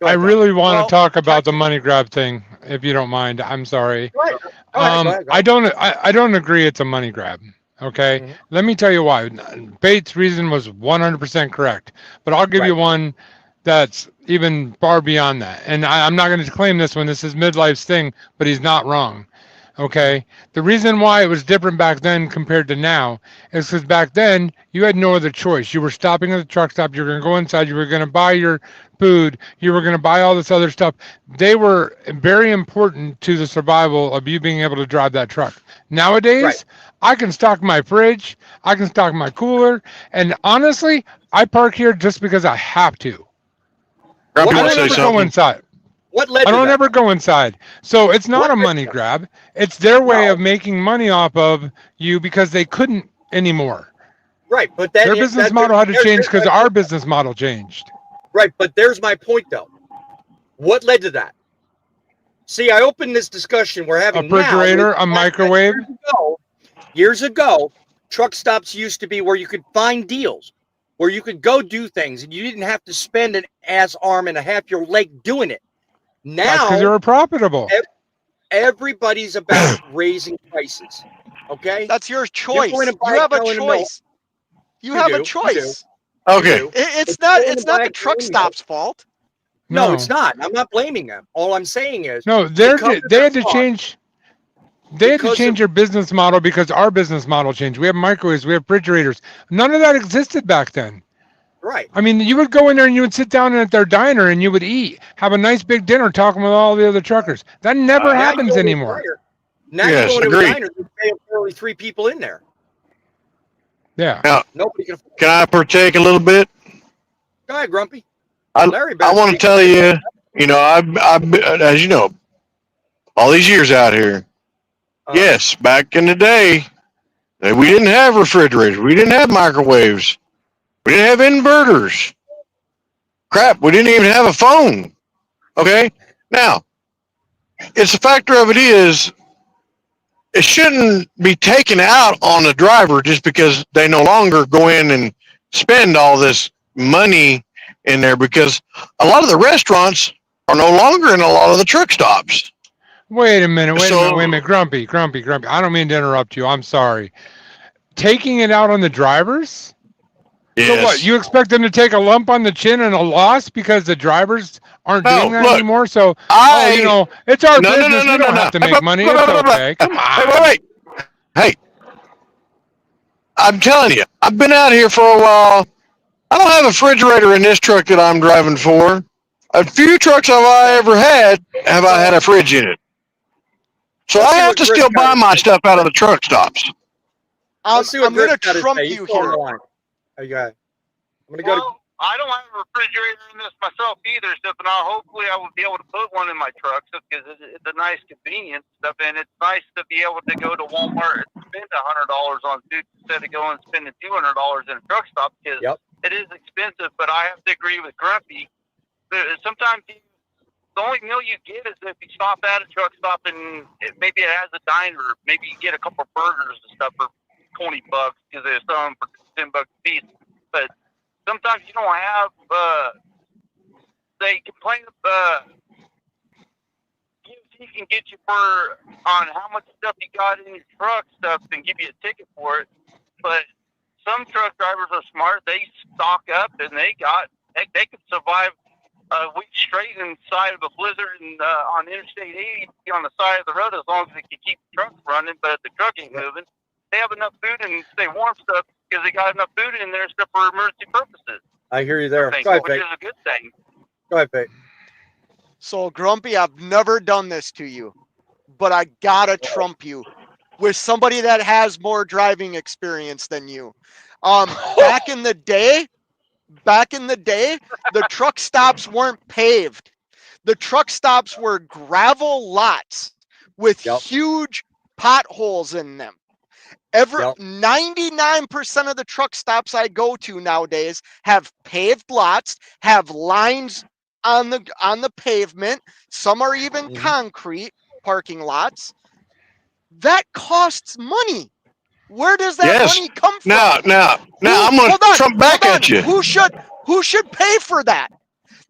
I really want to talk about the money grab thing, if you don't mind. I'm sorry. Go ahead. I don't agree it's a money grab. Okay. Let me tell you why. Bates' reason was 100% correct, but I'll give you one that's even far beyond that. And I'm not going to claim this one. This is midlife's thing, but he's not wrong. Okay. The reason why it was different back then compared to now is because back then you had no other choice. You were stopping at the truck stop. You were going to go inside. You were going to buy your food. You were going to buy all this other stuff. They were very important to the survival of you being able to drive that truck. Nowadays, I can stock my fridge. I can stock my cooler. And honestly, I park here just because I have to. I don't ever go inside. What led I don't ever go inside. So it's not a money grab. It's their way of making money off of you because they couldn't anymore. Right, but their business model had to change because our business model changed. Right, but there's my point, though. What led to that? See, I opened this discussion we're having now. A refrigerator, a microwave. Years ago, truck stops used to be where you could find deals, where you could go do things, and you didn't have to spend an ass arm and a half your leg doing it. Now, because you're profitable. Everybody's about raising prices. Okay, that's your choice. You have a choice. You have a choice. Okay, it's not the truck stop's fault. No, it's not. I'm not blaming them. All I'm saying is no. They had to change. They had to change their business model because our business model changed. We have microwaves. We have refrigerators. None of that existed back then. Right. I mean, you would go in there and you would sit down at their diner and you would eat, have a nice big dinner, talking with all the other truckers. That never happens anymore. Now you go to a diner, you pay only 3 people in there. Yeah. Now, nobody can. Can I partake a little bit? Go ahead, Grumpy. I want to tell you, you know, I've as you know, all these years out here. Yes, back in the day, we didn't have refrigerators. We didn't have microwaves. We didn't have inverters. Crap, we didn't even have a phone. Okay? Now, it's the factor of it is, it shouldn't be taken out on the driver just because they no longer go in and spend all this money in there, because a lot of the restaurants are no longer in a lot of the truck stops. Wait a minute, wait a minute. Grumpy. I don't mean to interrupt you. I'm sorry. Taking it out on the drivers? Yes. So what, you expect them to take a lump on the chin and a loss because the drivers aren't doing that anymore? So, you know, it's our business. We don't have to make money. It's okay. Come on. Wait. Hey, I'm telling you, I've been out here for a while. I don't have a refrigerator in this truck that I'm driving for. A few trucks have I ever had have I had a fridge in it. So I have to still buy my stuff out of the truck stops. I'm going to trump you here. I'm going to go to. I don't have a refrigerator in this myself either, stuff, and hopefully I will be able to put one in my truck because it's a nice convenience stuff, and it's nice to be able to go to Walmart and spend $100 on food instead of going and spending $200 in a truck stop because it is expensive. But I have to agree with Grumpy. Sometimes the only meal you get is if you stop at a truck stop and maybe it has a diner, maybe you get a couple burgers and stuff for $20 because they're selling for $10 a piece, but sometimes you don't have, they complain, he can get you on how much stuff you got in your truck stuff and give you a ticket for it. But some truck drivers are smart. They stock up and they can survive a week straight inside of a blizzard and on Interstate 80 on the side of the road as long as they can keep the truck running. But if the truck ain't moving, they have enough food and stay warm stuff because they got enough food in there stuff for emergency purposes. I hear you there. Which Go ahead, is a good thing. Go ahead, Pete. So, Grumpy, I've never done this to you, but I gotta trump you with somebody that has more driving experience than you. Back in the day, the truck stops weren't paved. The truck stops were gravel lots with huge potholes in them. 99% of the truck stops I go to nowadays have paved lots, have lines on the pavement. Some are even concrete parking lots. That costs money. Where does that money come from? Now, I'm going to trump back at you. Who should pay for that?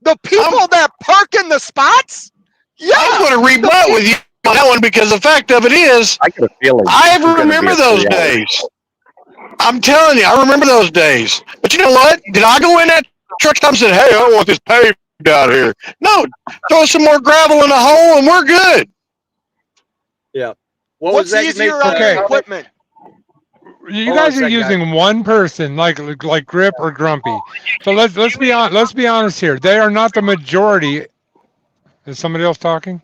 The people that park in the spots? Yeah. I'm going to rebut with you on that one because the fact of it is, I got a feeling. I remember those days. I'm telling you, I remember those days. But you know what? Did I go in that truck stop and say, hey, I want this paved out here? No, throw some more gravel in the hole and we're good. Yeah. What's easier on your equipment? You guys are using one person like Grip or Grumpy. So let's be honest here. They are not the majority. Is somebody else talking?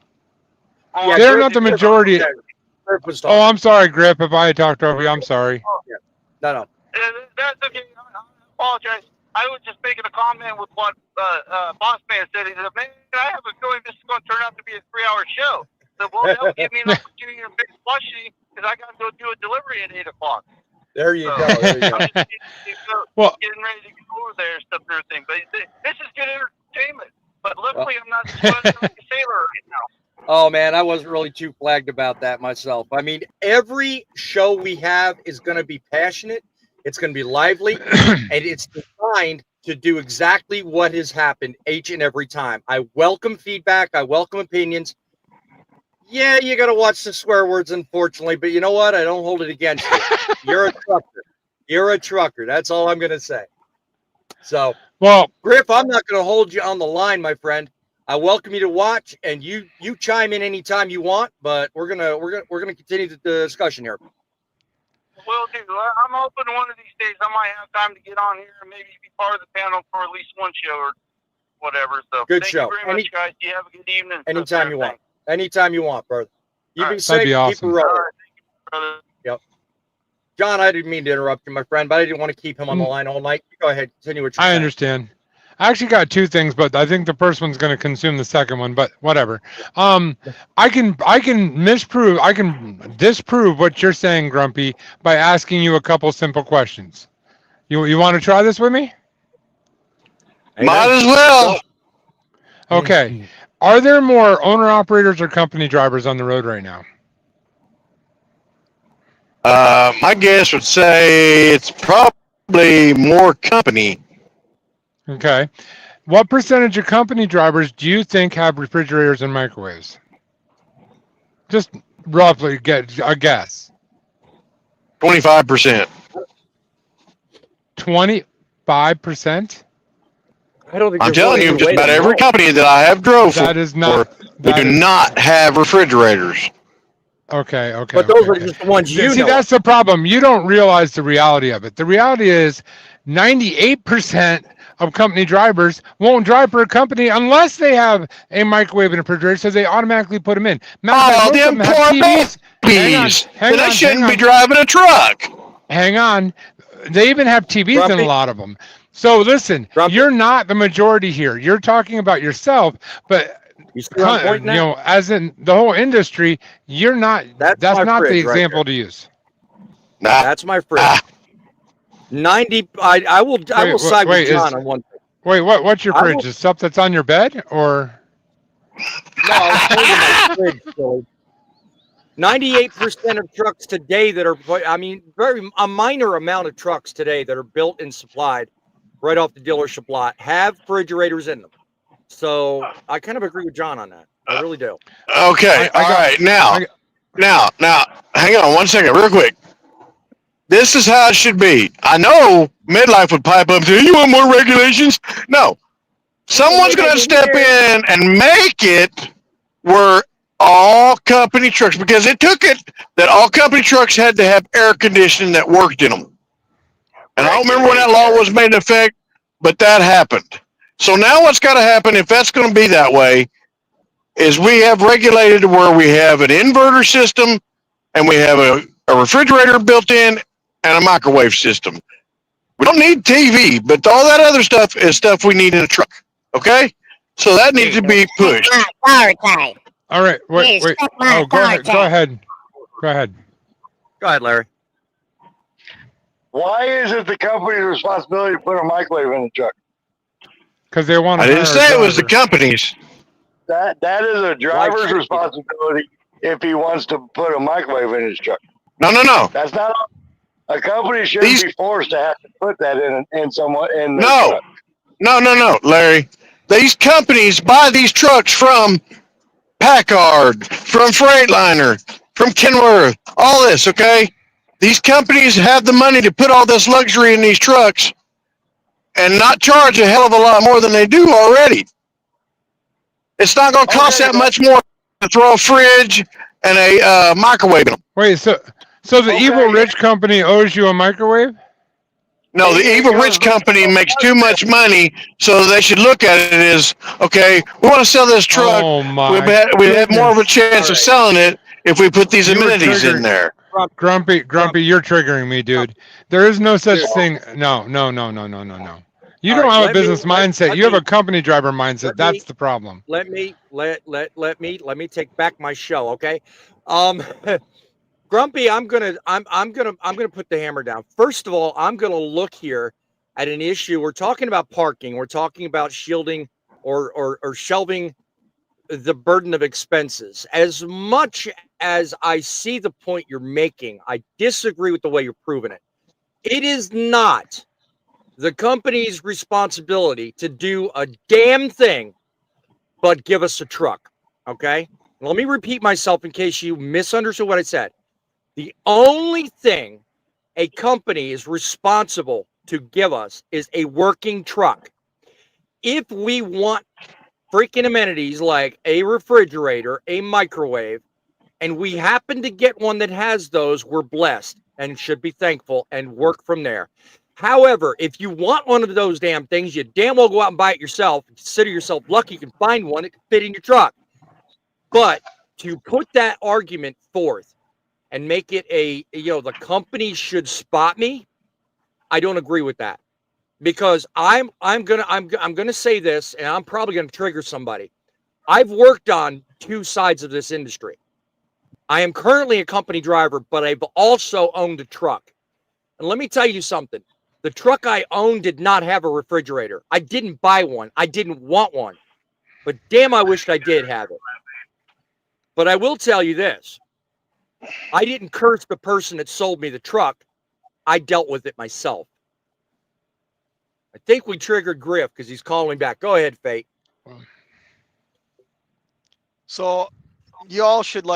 Yeah, they're not the majority. Oh, I'm sorry, Grip. If I talked over you, I'm sorry. No. That's okay. I apologize. I was just making a comment with what Boss Man said. He said, man, I have a feeling this is going to turn out to be a 3-hour show. So, well, that'll give me an opportunity to fix flushing because I got to go do a delivery at 8 o'clock. There you go. There you go. Well, getting ready to go over there and stuff and everything. But this is good entertainment. But luckily, I'm not like a sailor right now. Oh, man, I wasn't really too flagged about that myself. I mean, every show we have is going to be passionate. It's going to be lively. And it's designed to do exactly what has happened each and every time. I welcome feedback. I welcome opinions. Yeah, you got to watch the swear words, unfortunately. But you know what? I don't hold it against you. You're a trucker. You're a trucker. That's all I'm going to say. So, well, Griff, I'm not going to hold you on the line, my friend. I welcome you to watch, and you chime in anytime you want. But we're gonna continue the discussion here. Will do. I'm hoping one of these days I might have time to get on here and maybe be part of the panel for at least one show or whatever. So good thank show. you very much, guys. You have a good evening. Anytime you want. Anytime you want, brother. You be safe. That'd be awesome. Keep it rolling. Right, yep. John, I didn't mean to interrupt you, my friend, but I didn't want to keep him on the line all night. Go ahead. Continue what you're saying. I understand. I actually got two things, but I think the first one's going to consume the second one, but whatever. I can disprove what you're saying, Grumpy, by asking you a couple simple questions. You want to try this with me? Might as well. Okay. Are there more owner-operators or company drivers on the road right now? My guess would say it's probably more company. Okay. What percentage of company drivers do you think have refrigerators and microwaves? Just roughly get a guess. 25%. 25%? I don't think I'm telling you, just about every know. company that I have drove That is not. we do not have refrigerators. Okay. But those are just the ones you See, know. that's the problem. You don't realize the reality of it. The reality is 98% of company drivers won't drive for a company unless they have a microwave and a refrigerator, so they automatically put them in. Matter of fact, most of them have TVs. Hang on, they shouldn't be driving a truck. Hang on. They even have TVs in a lot of them. So listen, you're not the majority here. You're talking about yourself, but as in the whole industry, you're not. That's not the example to use. That's my fridge. 90. I will side with John on one thing. Wait, what's your fridge? The stuff that's on your bed, or? No, I was my fridge, Philly. 98% of trucks today that are, a minor amount of trucks today that are built and supplied right off the dealership lot have refrigerators in them. So I kind of agree with John on that. I really do. Okay. All right. Now, hang on 1 second, real quick. This is how it should be. I know Midlife would pipe up and say, you want more regulations? No. Someone's going to step in and make it where all company trucks, because it took it that all company trucks had to have air conditioning that worked in them. And I don't remember when that law was made in effect, but that happened. So now what's got to happen, if that's going to be that way, is we have regulated where we have an inverter system and we have a refrigerator built in and a microwave system. We don't need TV, but all that other stuff is stuff we need in a truck. Okay? So that needs to be pushed. All right, wait. Oh, go ahead, Larry. Why is it the company's responsibility to put a microwave in the truck? Because they want to. I didn't say it was the company's. That is a driver's responsibility if he wants to put a microwave in his truck. No. That's not a company shouldn't be forced to have to put that in someone in the truck. No, Larry. These companies buy these trucks from Packard, from Freightliner, from Kenworth, all this, okay? These companies have the money to put all this luxury in these trucks and not charge a hell of a lot more than they do already. It's not going to cost that much more to throw a fridge and a microwave in them. Wait, so the Evil Rich company owes you a microwave? No, the Evil Rich company makes too much money, so they should look at it as, okay, we want to sell this truck. We have more of a chance of selling it if we put these amenities in there. Grumpy, you're triggering me, dude. There is no such thing. No. You don't have a business mindset. You have a company driver mindset. That's the problem. Let me take back my show, okay? Grumpy, I'm gonna put the hammer down. First of all, I'm gonna look here at an issue. We're talking about parking. We're talking about shielding or shelving the burden of expenses. As much as I see the point you're making, I disagree with the way you're proving it. It is not the company's responsibility to do a damn thing but give us a truck. Okay? Let me repeat myself in case you misunderstood what I said. The only thing a company is responsible to give us is a working truck. If we want freaking amenities like a refrigerator, a microwave, and we happen to get one that has those, we're blessed and should be thankful and work from there. However, if you want one of those damn things, you damn well go out and buy it yourself. Consider yourself lucky you can find one that can fit in your truck. But to put that argument forth and make it the company should spot me, I don't agree with that. Because I'm gonna say this, and I'm probably gonna trigger somebody. I've worked on two sides of this industry. I am currently a company driver, but I've also owned a truck. And let me tell you something. The truck I owned did not have a refrigerator. I didn't buy one. I didn't want one. But damn, I wished I did have it. But I will tell you this. I didn't curse the person that sold me the truck. I dealt with it myself. I think we triggered Griff because he's calling back. Go ahead, Fate. So y'all should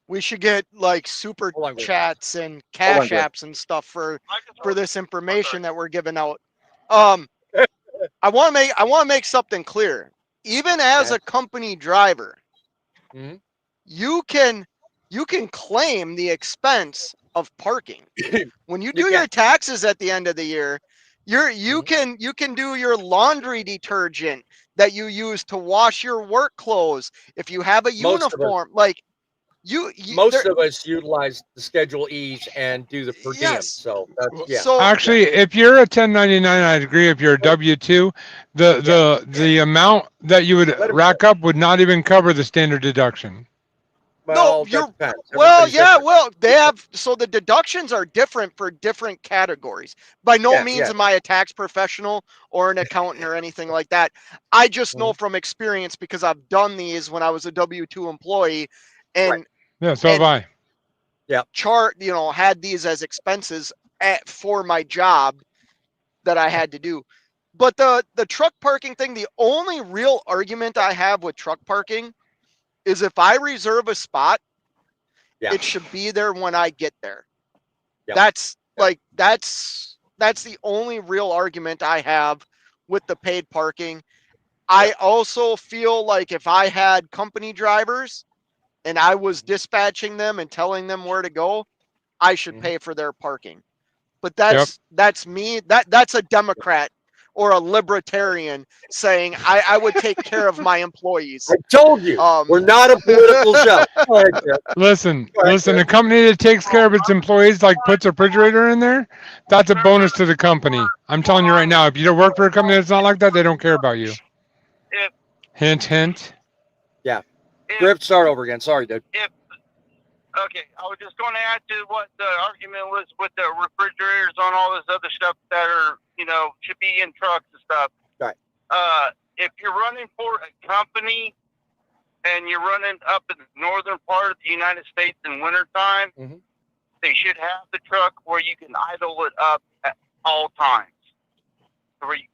we should get super chats and cash apps and stuff for this information that we're giving out. I want to make something clear. Even as a company driver, you can claim the expense of parking. When you do your taxes at the end of the year, You can do your laundry detergent that you use to wash your work clothes. If you have a uniform, like most of us utilize the Schedule E's and do the per diem. yes. So that's, yeah. So actually, if you're a 1099, I agree. If you're a W-2, the amount that you would rack up would not even cover the standard deduction. Well, no, you're that depends. well, Everybody's yeah, different. well, they have so the deductions are different for different categories. By no Yeah, means yeah. am I a tax professional or an accountant or anything like that. I just know from experience because I've done these when I was a W-2 employee, and Yeah, so have I. Yeah. Had these as expenses for my job that I had to do. But the truck parking thing, the only real argument I have with truck parking is if I reserve a spot, it should be there when I get there. Yeah. That's the only real argument I have with the paid parking. I also feel like if I had company drivers and I was dispatching them and telling them where to go, I should pay for their parking. But that's me. That's a Democrat or a libertarian saying I would take care of my employees. I told you, we're not a political show. Go ahead, Jeff. Listen, a company that takes care of its employees, like puts a refrigerator in there, that's a bonus to the company. I'm telling you right now, if you don't work for a company that's not like that, they don't care about you. Hint, hint. Yeah. Griff, start over again. Sorry, dude. Okay, I was just going to add to what the argument was with the refrigerators on all this other stuff that are, should be in trucks and stuff. Right. If you're running for a company and you're running up in the northern part of the United States in wintertime, they should have the truck where you can idle it up at all times.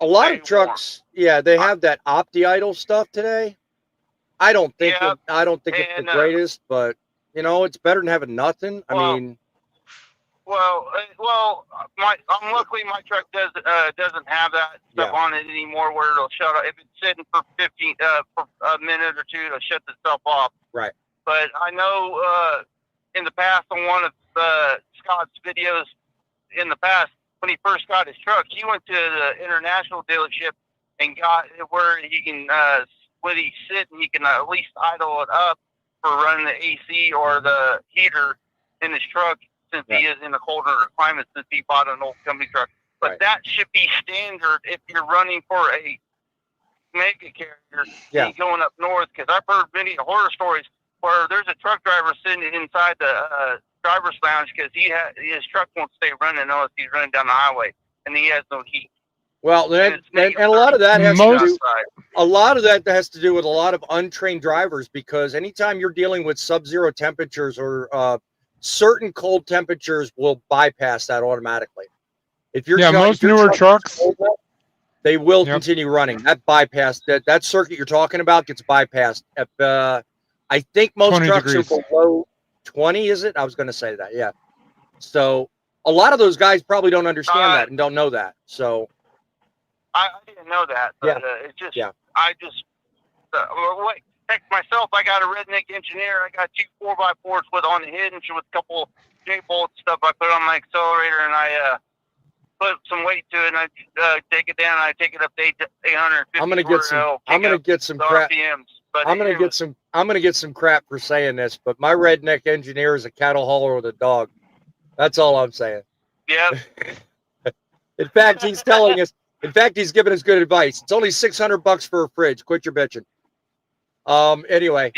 A lot of trucks, they have that opti-idle stuff today. I don't think it's the greatest, but it's better than having nothing. Luckily my truck doesn't have that stuff on it anymore, where it'll shut off if it's sitting for for a minute or two. It'll shut itself off. Right. But I know in the past on one of Scott's videos in the past when he first got his truck, he went to the international dealership and got where he can when he sit and he can at least idle it up for running the AC or the heater in his truck, since he is in a colder climate, since he bought an old company truck. But that should be standard if you're running for a mega carrier going up north, because I've heard many horror stories where there's a truck driver sitting inside the driver's lounge because his truck won't stay running unless he's running down the highway, and he has no heat. Well, and a lot of that has to do with a lot of untrained drivers, because anytime you're dealing with sub-zero temperatures or certain cold temperatures will bypass that automatically. If you're most newer trucks, they will continue running. That bypass, that circuit you're talking about gets bypassed. I think most trucks are below 20, is it? I was going to say that, yeah. So a lot of those guys probably don't understand that and don't know that. So I didn't know that, but it's just I just heck, myself, I got a redneck engineer. I got 2 4x4s with on the hinge with a couple J-bolt stuff I put on my accelerator, and I put some weight to it, and I take it down, and I take it up to 850. I'm gonna get some crap. I'm gonna get some crap for saying this, but my redneck engineer is a cattle hauler with a dog. That's all I'm saying. Yeah. In fact, he's telling us. In fact, he's giving us good advice. It's only $600 for a fridge. Quit your bitching. Anyway,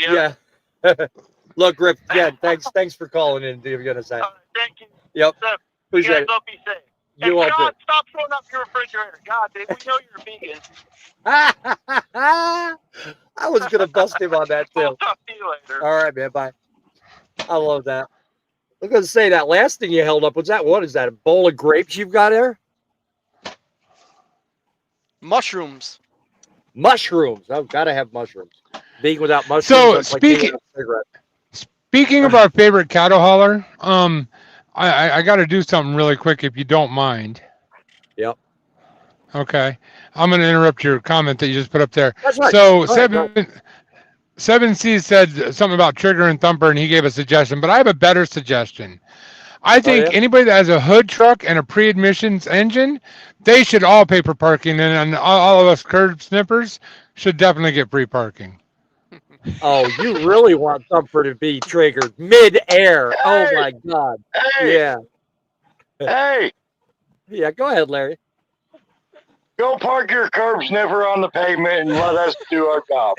Look, Griff. Yeah, thanks for calling in. You're gonna say. Thank you. Yep. So, you guys don't be safe. You won't do. Stop throwing up your refrigerator. God, dude, we know you're vegan. I was gonna bust him on that too. We'll talk to you later. All right, man. Bye. I love that. I was gonna say that last thing you held up. What's that? What is that? A bowl of grapes you've got there? Mushrooms. Mushrooms. I've got to have mushrooms. Being without mushrooms. So speaking of our favorite cattle hauler, I got to do something really quick if you don't mind. Yep. Okay. I'm going to interrupt your comment that you just put up there. That's right. So 7C said something about Trigger and Thumper, and he gave a suggestion, but I have a better suggestion. I think anybody that has a hood truck and a pre-admissions engine, they should all pay for parking, and all of us curb snippers should definitely get free parking. Oh, you really want something to be triggered mid-air? Oh my God! Hey, Yeah, hey, yeah. Go ahead, Larry. go park your curb sniffer on the pavement and let us do our job.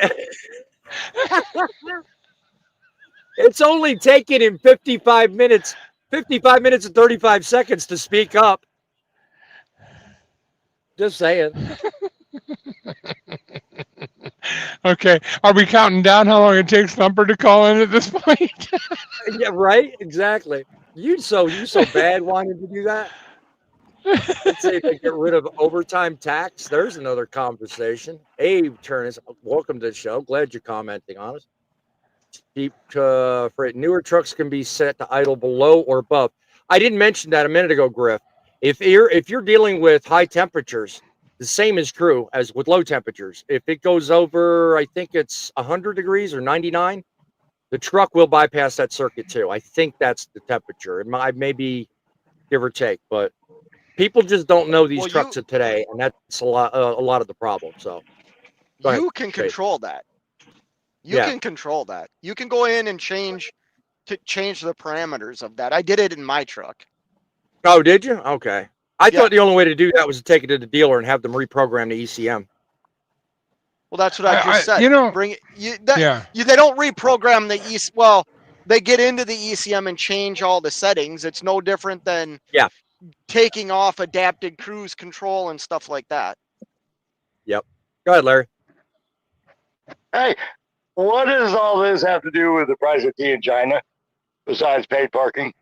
It's only taken him 55 minutes. 55 minutes and 35 seconds to speak up. Just saying. Okay, are we counting down how long it takes Thumper to call in at this point? Yeah, right. Exactly. You so bad wanting to do that. Let's say they get rid of overtime tax. There's another conversation. Abe Turnus, welcome to the show. Glad you're commenting on us. Cheap for newer trucks can be set to idle below or above. I didn't mention that a minute ago, Griff. If you're dealing with high temperatures, the same is true as with low temperatures. If it goes over, I think it's 100 degrees or 99, the truck will bypass that circuit too. I think that's the temperature. It might maybe give or take, but people just don't know these trucks of today, and that's a lot of the problem. So you can control that. You can control that. You can go in and change the parameters of that. I did it in my truck. Oh, did you? Okay. I thought the only way to do that was to take it to the dealer and have them reprogram the ECM. Well, that's what I just said. You know, bring it. They don't reprogram the ECM. Well, they get into the ECM and change all the settings. It's no different than taking off adapted cruise control and stuff like that. Yep. Go ahead, Larry. Hey, what does all this have to do with the price of tea in China besides paid parking?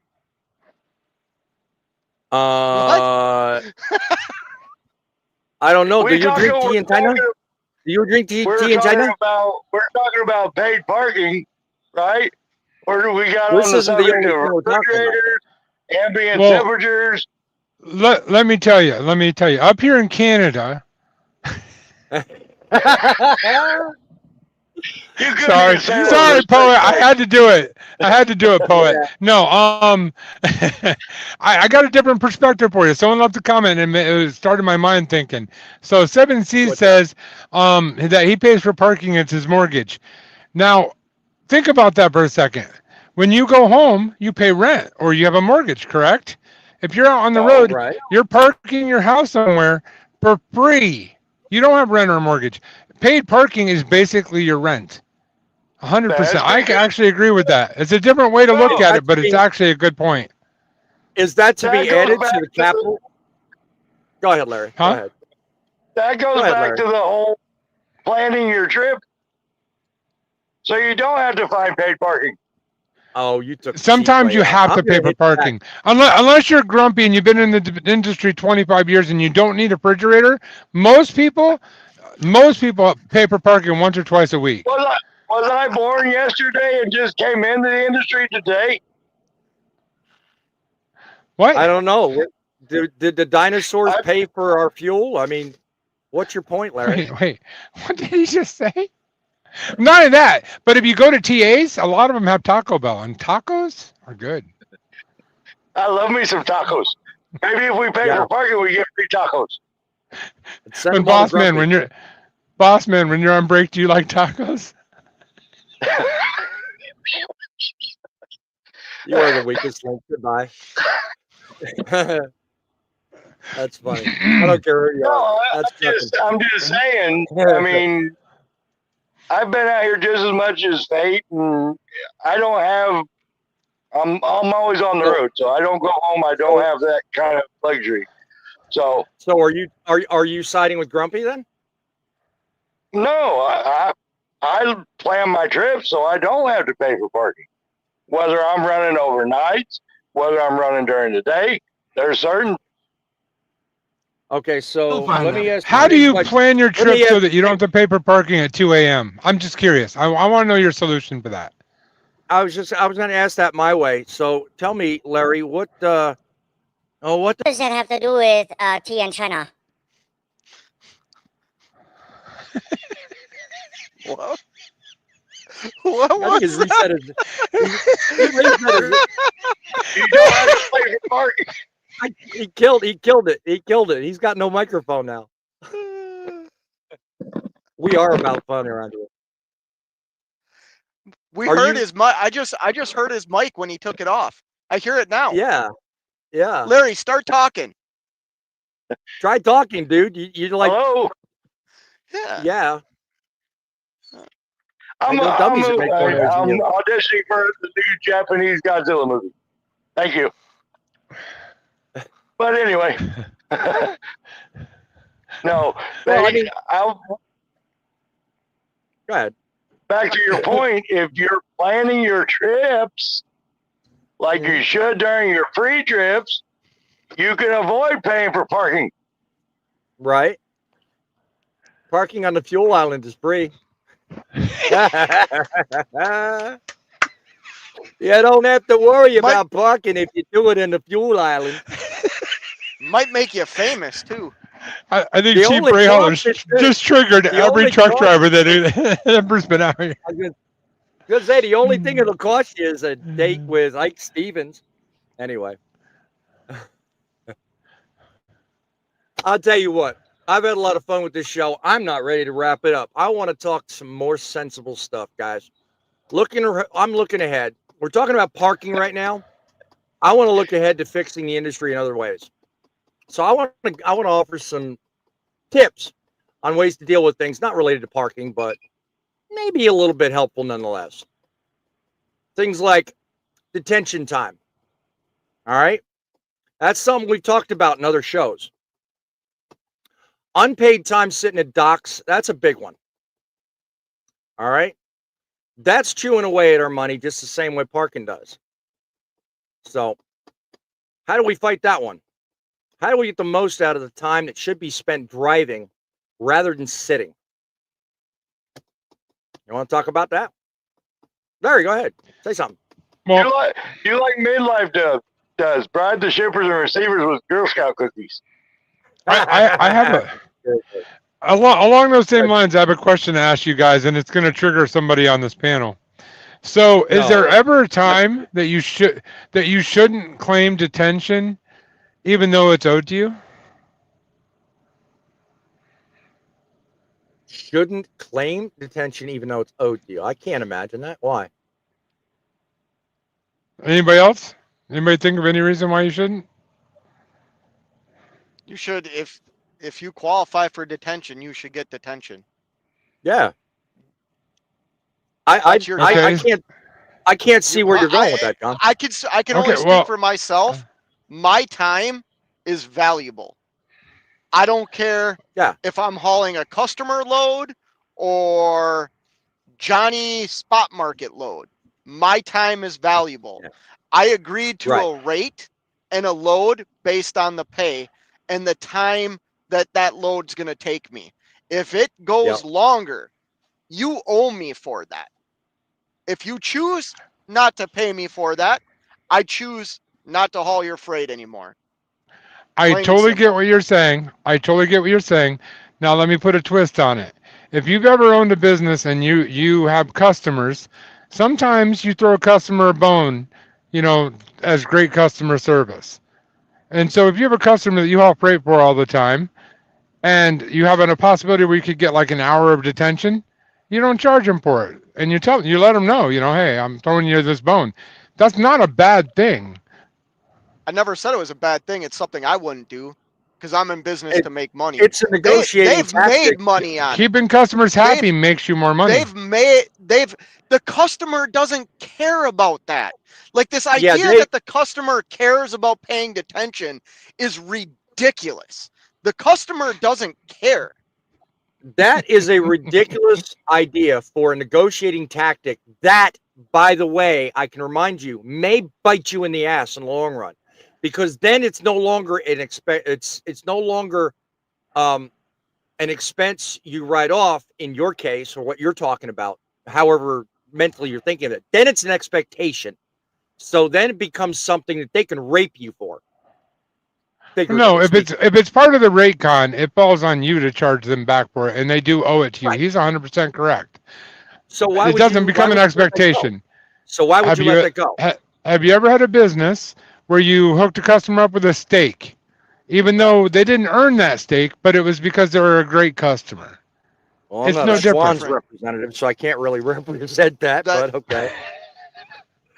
I don't know. Do you drink tea in China? Do you drink tea in China? We're talking about paid parking, right? Or do we got This on the isn't the subject only of thing we're talking about. refrigerators, ambient temperatures? Let me tell you. Up here in Canada. Sorry, poet. I had to do it. Poet. Yeah. No, I got a different perspective for you. Someone left a comment and it started my mind thinking. So 7C says that he pays for parking. It's his mortgage. Now, think about that for a second. When you go home, you pay rent or you have a mortgage, correct? If you're out on the road, you're parking your house somewhere for free. You don't have rent or mortgage. Paid parking is basically your rent. 100%. I actually agree with that. It's a different way to look at it, but it's actually a good point. Is that to be added to the capital? Go ahead, Larry. Huh? Go ahead. That goes back to the whole planning your trip, so you don't have to find paid parking. Oh, you took. Sometimes you have to pay for parking, unless you're grumpy and you've been in the industry 25 years and you don't need a refrigerator. Most people pay for parking once or twice a week. Was I born yesterday and just came into the industry today? What? I don't know. Did the dinosaurs pay for our fuel? I mean, what's your point, Larry? Wait. What did he just say? None of that. But if you go to TAs, a lot of them have Taco Bell, and tacos are good. I love me some tacos. Maybe if we pay for parking, we get free tacos. But boss man, when you're on break, do you like tacos? You are the weakest link. Goodbye. That's funny. I don't care who you are. I'm just saying. I mean, I've been out here just as much as Fate, and I don't have. I'm always on the road, so I don't go home. I don't have that kind of luxury. So are you siding with Grumpy then? No, I plan my trip so I don't have to pay for parking. Whether I'm running overnights, whether I'm running during the day, there's certain. Okay, so let me ask. How do you plan your trip so that you don't have to pay for parking at 2 a.m.? I'm just curious. I want to know your solution for that. I was going to ask that my way. So tell me, Larry, what does that have to do with tea in China? What was that? You don't have to pay for parking. He killed it. He's got no microphone now. We are about fun around here. We heard his mic. I just heard his mic when he took it off. I hear it now. Yeah. Larry, start talking. Try talking, dude. You're like, hello. Yeah. I'm auditioning for the new Japanese Godzilla movie. Thank you. But anyway, no. Well, I mean, go ahead. Back to your point, if you're planning your trips like you should during your free trips, you can avoid paying for parking. Right. Parking on the fuel island is free. You don't have to worry about parking if you do it in the fuel island. Might make you famous too. I think Chief Rahal just triggered every truck driver that ever's been out here. I was gonna say the only thing it'll cost you is a date with Ike Stevens. Anyway, I'll tell you what. I've had a lot of fun with this show. I'm not ready to wrap it up. I want to talk some more sensible stuff, guys. I'm looking ahead. We're talking about parking right now. I want to look ahead to fixing the industry in other ways. So I want to offer some tips on ways to deal with things not related to parking, but maybe a little bit helpful nonetheless. Things like detention time. All right. That's something we've talked about in other shows. Unpaid time sitting at docks, that's a big one. All right. That's chewing away at our money just the same way parking does. So how do we fight that one? How do we get the most out of the time that should be spent driving rather than sitting? You want to talk about that? Larry, go ahead. Say something. Well, you like midlife does. Bribe the shippers and receivers with Girl Scout cookies. I have along those same lines. I have a question to ask you guys, and it's going to trigger somebody on this panel. So, is there ever a time that you shouldn't claim detention, even though it's owed to you? Shouldn't claim detention, even though it's owed to you. I can't imagine that. Why? Anybody else? Anybody think of any reason why you shouldn't? You should, if you qualify for detention, you should get detention. Yeah. I can't see where you're going with that, John. I can only speak for myself. My time is valuable. I don't care if I'm hauling a customer load or Johnny spot market load. My time is valuable. Yeah. I agreed to a rate and a load based on the pay and the time that load's going to take me. If it goes longer, you owe me for that. If you choose not to pay me for that, I choose not to haul your freight anymore. I totally get what you're saying. Now let me put a twist on it. If you've ever owned a business and you have customers, sometimes you throw a customer a bone, as great customer service. And so if you have a customer that you haul freight for all the time, and you have a possibility where you could get like an hour of detention, you don't charge them for it. And you let them know, hey, I'm throwing you this bone. That's not a bad thing. I never said it was a bad thing. It's something I wouldn't do because I'm in business to make money. It's a negotiating tactic. Made money on Keeping customers happy makes you more money. The customer doesn't care about that. Like this idea that the customer cares about paying detention is ridiculous. The customer doesn't care. That is a ridiculous idea for a negotiating tactic that, by the way, I can remind you, may bite you in the ass in the long run. Because then it's no longer it's no longer an expense you write off in your case or what you're talking about, however mentally you're thinking of it. Then it's an expectation. So then it becomes something that they can rape you for. No, if it's part of the rate con, it falls on you to charge them back for it, and they do owe it to you. Right. He's 100% correct. So why it doesn't become an expectation? So why would you let that go? Have you ever had a business where you hooked a customer up with a steak, even though they didn't earn that steak, but it was because they were a great customer? Well, I'm It's not no a Schwann's different. representative, so I can't really represent that, but okay.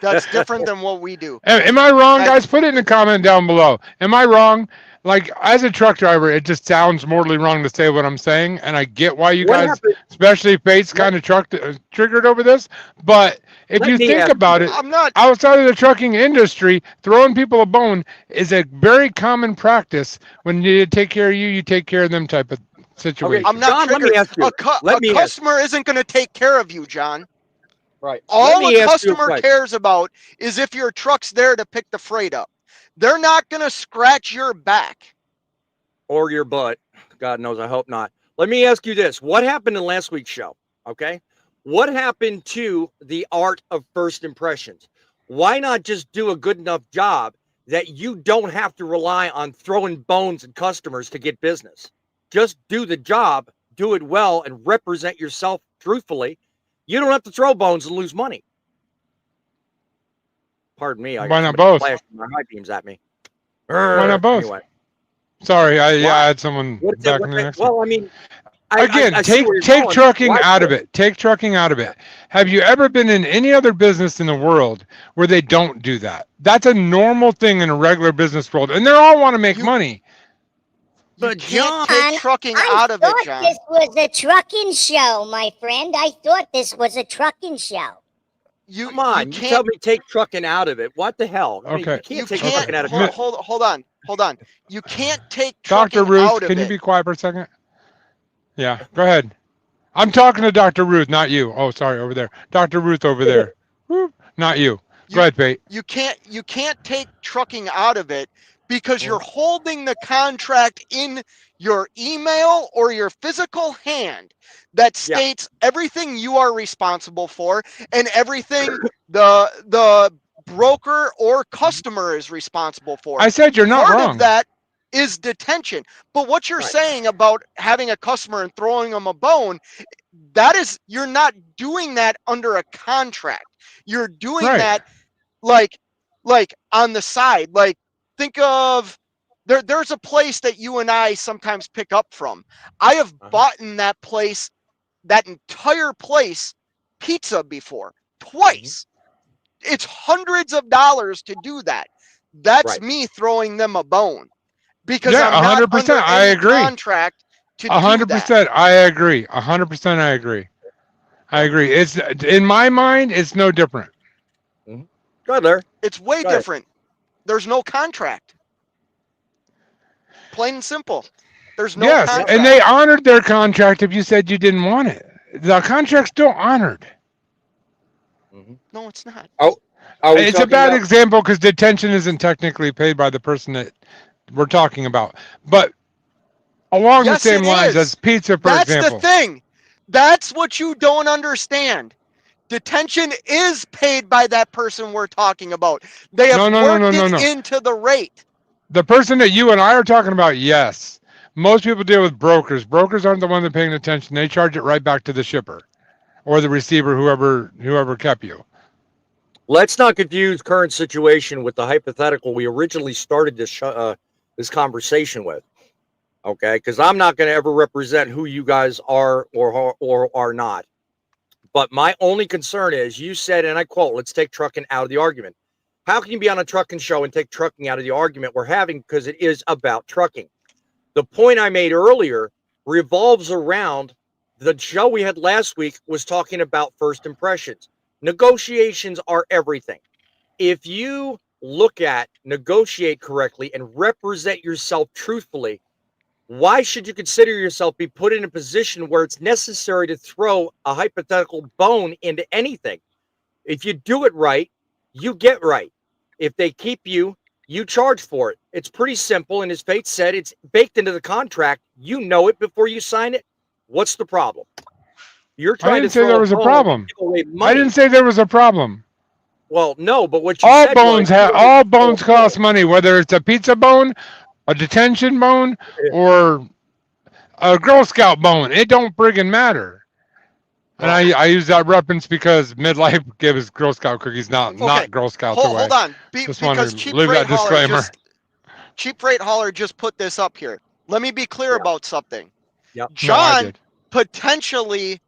That's different than what we do. Am I wrong, guys? Put it in the comment down below. Am I wrong? Like, as a truck driver, it just sounds mortally wrong to say what I'm saying, and I get why you What guys, happened? especially Fate's kind of triggered over this. But if Let you me think ask about you it, I'm not. outside of the trucking industry, throwing people a bone is a very common practice. When you take care of you, you take care of them type of situation. I'm not John, let me triggered. ask you. A customer isn't going to take care of you, John. Right. All a customer cares about is if your truck's there to pick the freight up. They're not going to scratch your back. Or your butt. God knows, I hope not. Let me ask you this. What happened in last week's show? Okay. What happened to the art of first impressions? Why not just do a good enough job that you don't have to rely on throwing bones at customers to get business? Just do the job, do it well, and represent yourself truthfully. You don't have to throw bones and lose money. Pardon me. I Why got not both? flashing my high beams at me. Why not both? Anyway. Sorry, I had someone back in the next one. Well, I mean, Again, I see where you're take going. trucking Why out of both? it. Take trucking out of it. Have you ever been in any other business in the world where they don't do that? That's a normal thing in a regular business world, and they all want to make money. But John, take trucking out of it, John. This was a trucking show, my friend. I thought this was a trucking show. Come on, you tell me take trucking out of it. What the hell? I mean, Okay. you can't take trucking out of it. Hold on. You can't take Dr. trucking Ruth, out of can you it. be quiet for a second? Yeah, go ahead. I'm talking to Dr. Ruth, not you. Oh, sorry, over there. Dr. Ruth over there. Whoop, not you. Go ahead, Pate. You can't take trucking out of it because you're holding the contract in your email or your physical hand that states everything you are responsible for and everything the broker or customer is responsible for. I said you're not Part wrong. of that is detention. But what you're saying about having a customer and throwing them a bone, that is, you're not doing that under a contract. You're doing that like on the side. Like, think of there's a place that you and I sometimes pick up from. I have bought in that place, that entire place, pizza before, twice. It's hundreds of dollars to do that. That's me throwing them a bone because I'm not 100%. under I any agree. contract to do 100%. that. I agree. 100%. I agree. I agree. It's in my mind. It's no different. Go ahead, Larry. It's way Go ahead. different. There's no contract. Plain and simple. There's no contract. And they honored their contract if you said you didn't want it. The contract's still honored. No, it's not. Oh, it's a bad example because detention isn't technically paid by the person that we're talking about. But along the same lines as pizza, for example. That's the thing. That's what you don't understand. Detention is paid by that person we're talking about. They have worked it into the rate. The person that you and I are talking about, yes. Most people deal with brokers. Brokers aren't the one that are paying attention. They charge it right back to the shipper or the receiver, whoever kept you. Let's not confuse current situation with the hypothetical we originally started this conversation with. Okay, because I'm not going to ever represent who you guys are or are not. But my only concern is, you said, and I quote, let's take trucking out of the argument. How can you be on a trucking show and take trucking out of the argument we're having, because it is about trucking? The point I made earlier revolves around the show we had last week was talking about first impressions. Negotiations are everything. If you look at, negotiate correctly, and represent yourself truthfully, why should you consider yourself be put in a position where it's necessary to throw a hypothetical bone into anything? If you do it right, you get right. If they keep you, you charge for it. It's pretty simple. And as Fate said, it's baked into the contract. You know it before you sign it. What's the problem? You're trying I didn't to say there was a problem. I didn't say there was a problem. Well, no, but what you all said bones was, all bones cost money, whether it's a pizza bone, a detention bone, or a Girl Scout bone. It don't friggin' matter. And I use that reference because midlife gave us Girl Scout cookies, not Girl Scouts away. Hold on, Just want because to Cheap leave Freight that Hauler disclaimer. Cheap Freight Hauler just put this up here. Let me be clear about something. Yep. John potentially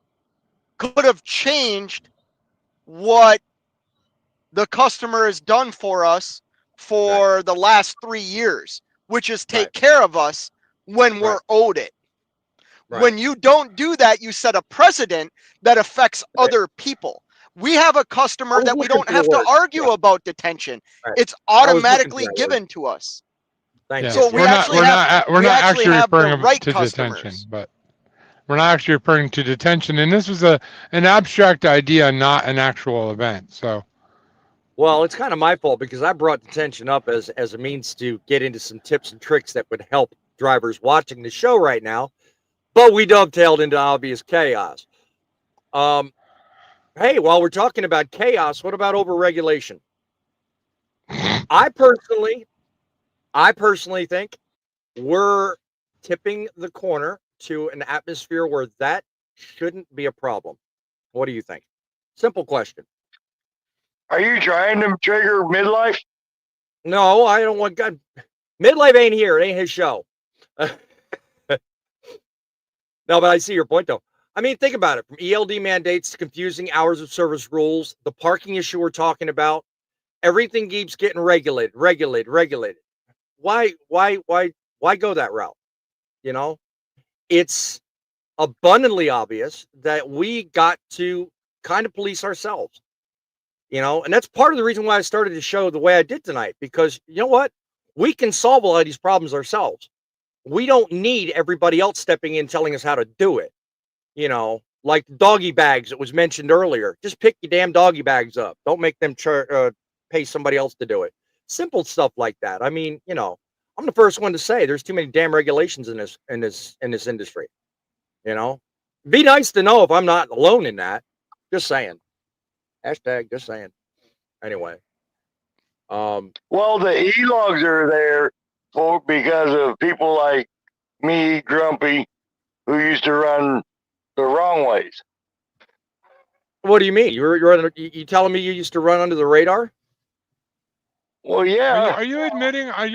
could have changed what the customer has done for us for the last 3 years, which is take care of us when we're owed it. When you don't do that, you set a precedent that affects other people. We have a customer that we don't have to argue about detention. It's automatically given to us. So we we're actually not actually have the referring right to customers. detention, but we're not actually referring to detention. And this was an abstract idea, not an actual event. So, well, it's kind of my fault because I brought detention up as a means to get into some tips and tricks that would help drivers watching the show right now, but we dovetailed into obvious chaos. Hey, while we're talking about chaos, what about overregulation? I personally think we're tipping the corner to an atmosphere where that shouldn't be a problem. What do you think? Simple question. Are you trying to trigger midlife? No, I don't want God. Midlife ain't here. It ain't his show. No, but I see your point, though. I mean, think about it. From ELD mandates to confusing hours of service rules, the parking issue we're talking about, everything keeps getting regulated. Why go that route? You know, it's abundantly obvious that we got to kind of police ourselves. You know, and that's part of the reason why I started the show the way I did tonight, because you know what? We can solve a lot of these problems ourselves. We don't need everybody else stepping in telling us how to do it. You know, like doggy bags that was mentioned earlier. Just pick your damn doggy bags up. Don't make them pay somebody else to do it. Simple stuff like that. I mean, you know, I'm the first one to say there's too many damn regulations in this industry. You know, be nice to know if I'm not alone in that. Just saying. Hashtag just saying. Anyway. Well, the e-logs are there because of people like me, Grumpy, who used to run the wrong ways. What do you mean? You telling me you used to run under the radar? Well, yeah. Are you admitting on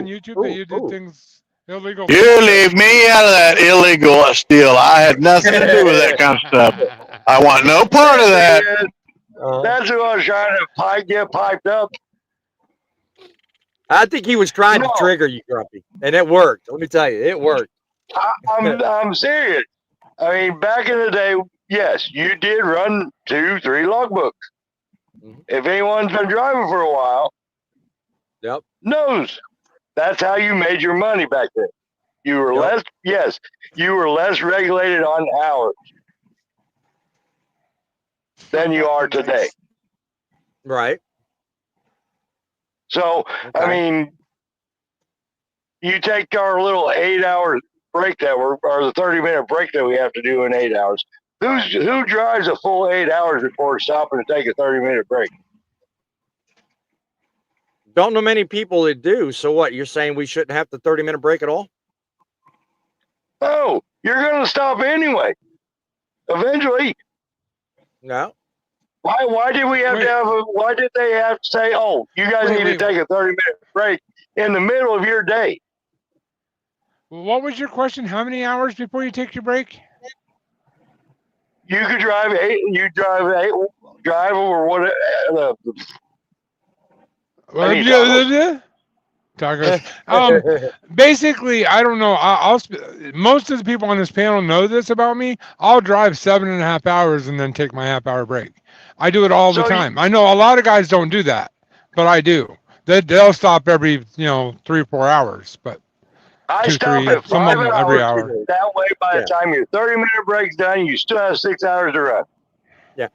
YouTube that you did things illegal? You leave me out of that illegal deal. I had nothing to do with that kind of stuff. I want no part of that. That's who I was trying to get piped up. I think he was trying to trigger you, Grumpy, and it worked. Let me tell you, it worked. I'm serious. I mean, back in the day, yes, you did run 2-3 logbooks. If anyone's been driving for a while, knows that's how you made your money back then. You were you were less regulated on hours than you are today. Right. So, I mean, you take our little 8-hour break or the 30-minute break that we have to do in 8 hours. Who drives a full 8 hours before stopping to take a 30-minute break? Don't know many people that do. So what? You're saying we shouldn't have the 30-minute break at all? Oh, you're going to stop anyway. Eventually. No. Why did we have to have why did they have to say, oh, you guys need to take a 30-minute break in the middle of your day? What was your question? How many hours before you take your break? You could drive 8. You drive over what? Tacos. Basically, I don't know. Most of the people on this panel know this about me. I'll drive 7.5 hours and then take my half-hour break. I do it all the time. I know a lot of guys don't do that, but I do. They'll stop every 3 or 4 hours, but I stop at 5 hours every hour. That way, by the time your 30-minute break's done, you still have 6 hours to run. Yeah.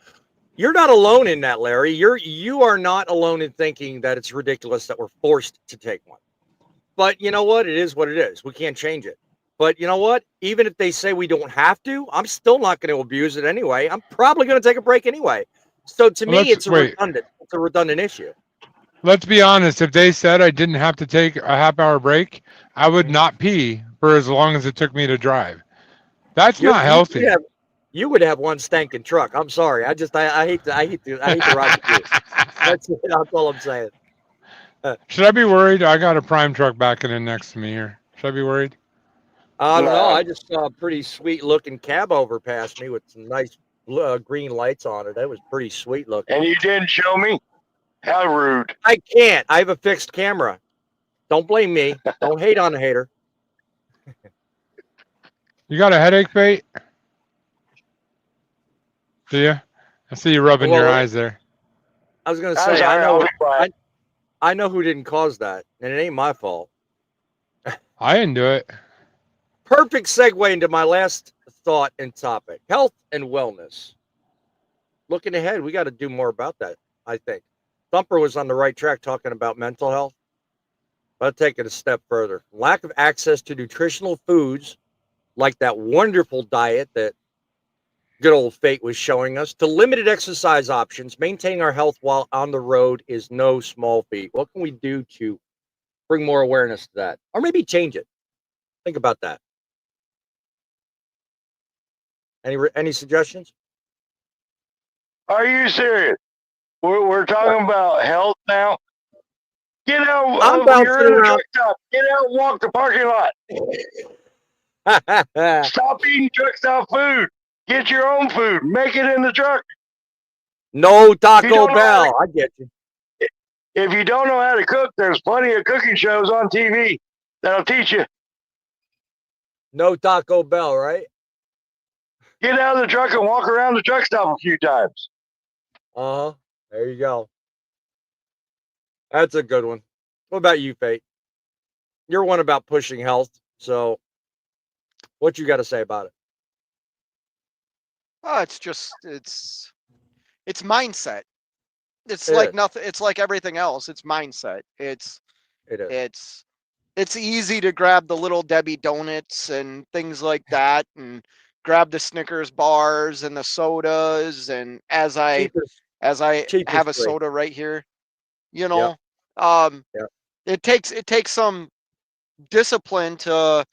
You're not alone in that, Larry. You are not alone in thinking that it's ridiculous that we're forced to take one. But you know what? It is what it is. We can't change it. But you know what? Even if they say we don't have to, I'm still not going to abuse it anyway. I'm probably going to take a break anyway. So to me, it's a redundant issue. Let's be honest. If they said I didn't have to take a half-hour break, I would not pee for as long as it took me to drive. That's not healthy. You would have one stinking truck. I'm sorry. I hate to ride with you. That's all I'm saying. Should I be worried? I got a prime truck backing in next to me here. Should I be worried? I don't know. I just saw a pretty sweet looking cab over past me with some nice green lights on it. That was pretty sweet looking. And you didn't show me? How rude. I can't. I have a fixed camera. Don't blame me. Don't hate on the hater. You got a headache, Fate? Do you? I see you rubbing your eyes there. I was gonna say I know who didn't cause that, and it ain't my fault. I didn't do it. Perfect segue into my last thought and topic: health and wellness. Looking ahead, we got to do more about that. I think Thumper was on the right track talking about mental health. But I'll take it a step further. Lack of access to nutritional foods, like that wonderful diet that good old Fate was showing us, to limited exercise options, maintaining our health while on the road is no small feat. What can we do to bring more awareness to that? Or maybe change it? Think about that. Any suggestions? Are you serious? We're talking about health now. Get out! I'm you're in the bouncing truck stop. Get out and walk the parking lot. Stop eating truck stop food. Get your own food. Make it in the truck. No Taco Bell. I get you. If you don't know how to cook, there's plenty of cooking shows on TV that'll teach you. No Taco Bell, right? Get out of the truck and walk around the truck stop a few times. Uh-huh. There you go. That's a good one. What about you, Fate? You're one about pushing health, so what you got to say about it? Oh, it's mindset. It's like nothing. It's like everything else. It's mindset. It's easy to grab the Little Debbie donuts and things like that, and grab the Snickers bars and the sodas. And as I have a soda right here, you know, it takes some discipline to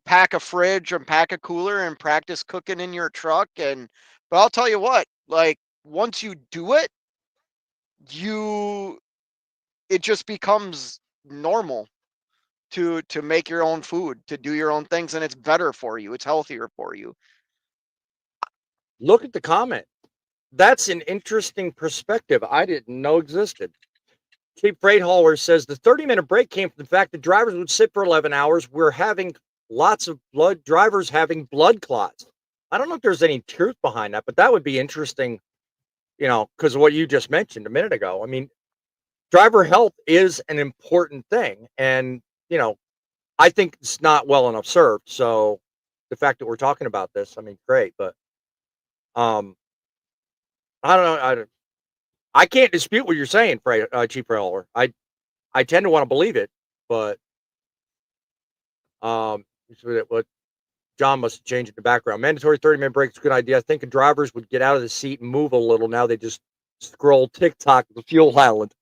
pack a fridge and pack a cooler and practice cooking in your truck. But I'll tell you what, like once you do it, it just becomes normal to make your own food, to do your own things, and it's better for you. It's healthier for you. Look at the comment. That's an interesting perspective I didn't know existed. Cheap Freight Hauler says the 30-minute break came from the fact that drivers would sit for 11 hours. We're having lots of drivers having blood clots. I don't know if there's any truth behind that, but that would be interesting, because of what you just mentioned a minute ago. I mean, driver health is an important thing. And, I think it's not well enough served. So the fact that we're talking about this, I mean, great. But I don't know. I can't dispute what you're saying, Chief Hauler. I tend to want to believe it, but what John must have changed the background. Mandatory 30-minute break is a good idea. I think drivers would get out of the seat and move a little. Now they just scroll TikTok at the fuel island.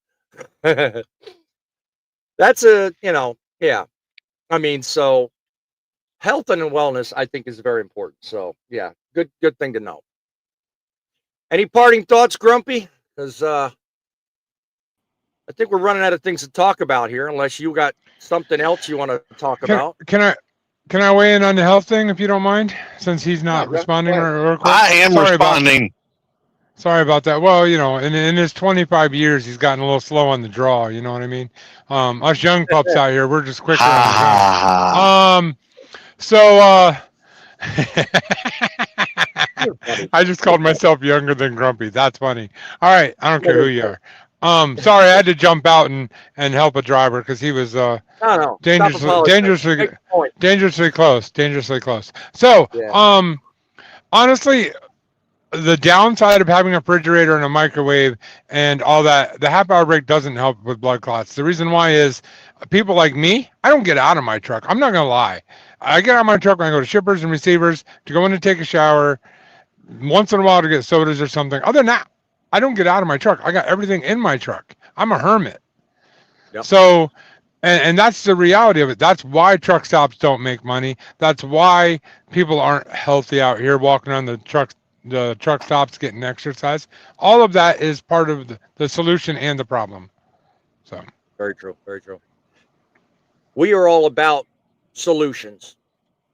That's yeah. I mean, so health and wellness, I think, is very important. So yeah, good thing to know. Any parting thoughts, Grumpy? Because I think we're running out of things to talk about here, unless you got something else you want to talk about. Can I weigh in on the health thing, if you don't mind, since he's not responding? I am responding. Sorry about that. Well, in his 25 years, he's gotten a little slow on the draw. You know what I mean? Us young pups out here, we're just quicker on the draw. I just called myself younger than Grumpy. That's funny. All right, I don't care who you are. Sorry, I had to jump out and help a driver because he was dangerously close. So, honestly, the downside of having a refrigerator and a microwave and all that, the half-hour break doesn't help with blood clots. The reason why is people like me, I don't get out of my truck. I'm not going to lie. I get out of my truck when I go to shippers and receivers, to go in and take a shower, once in a while to get sodas or something. Other than that, I don't get out of my truck. I got everything in my truck. I'm a hermit. Yep. So And that's the reality of it. That's why truck stops don't make money. That's why people aren't healthy out here walking on the truck stops getting exercise. All of that is part of the solution and the problem. So Very true. Very true. We are all about solutions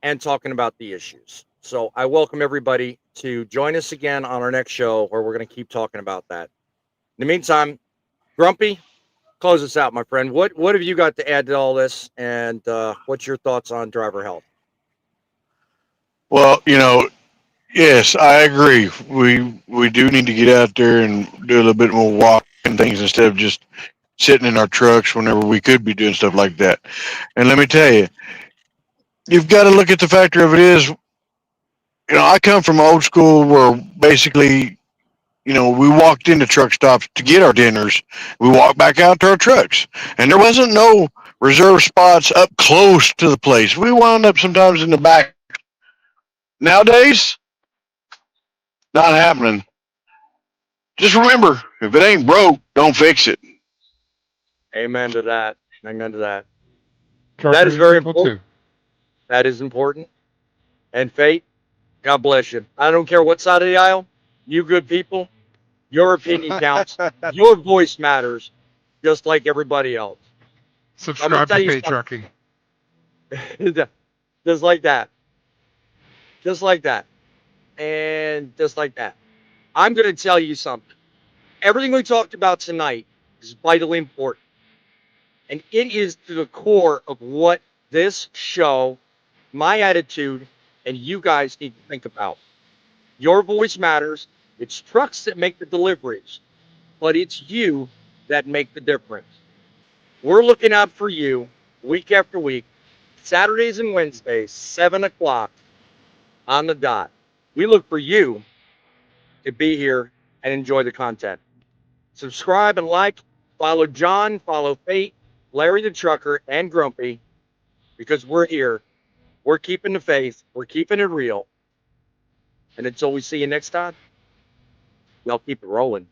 and talking about the issues. So I welcome everybody to join us again on our next show where we're going to keep talking about that. In the meantime, Grumpy, close us out, my friend. What have you got to add to all this, and what's your thoughts on driver health? Well, yes, I agree. We do need to get out there and do a little bit more walking things instead of just sitting in our trucks whenever we could be doing stuff like that. And let me tell you, you've got to look at the factor of it is, I come from old school where basically, we walked into truck stops to get our dinners. We walked back out to our trucks, and there wasn't no reserve spots up close to the place. We wound up sometimes in the back. Nowadays, not happening. Just remember, if it ain't broke, don't fix it. Amen to that. Amen to that. That is truckers are very people important. too. That is important. And Fate, God bless you. I don't care what side of the aisle. You good people, your opinion counts. Your voice matters, just like everybody else. I'm gonna Subscribe tell to you Fate Trucking. something. Just like that. Just like that. And just like that. I'm gonna tell you something. Everything we talked about tonight is vitally important. And it is to the core of what this show, my attitude, and you guys need to think about. Your voice matters. It's trucks that make the deliveries, but it's you that make the difference. We're looking out for you week after week, Saturdays and Wednesdays, 7 o'clock on the dot. We look for you to be here and enjoy the content. Subscribe and like, follow John, follow Fate, Larry the Trucker, and Grumpy, because we're here. We're keeping the faith, we're keeping it real. And until we see you next time, y'all keep it rolling.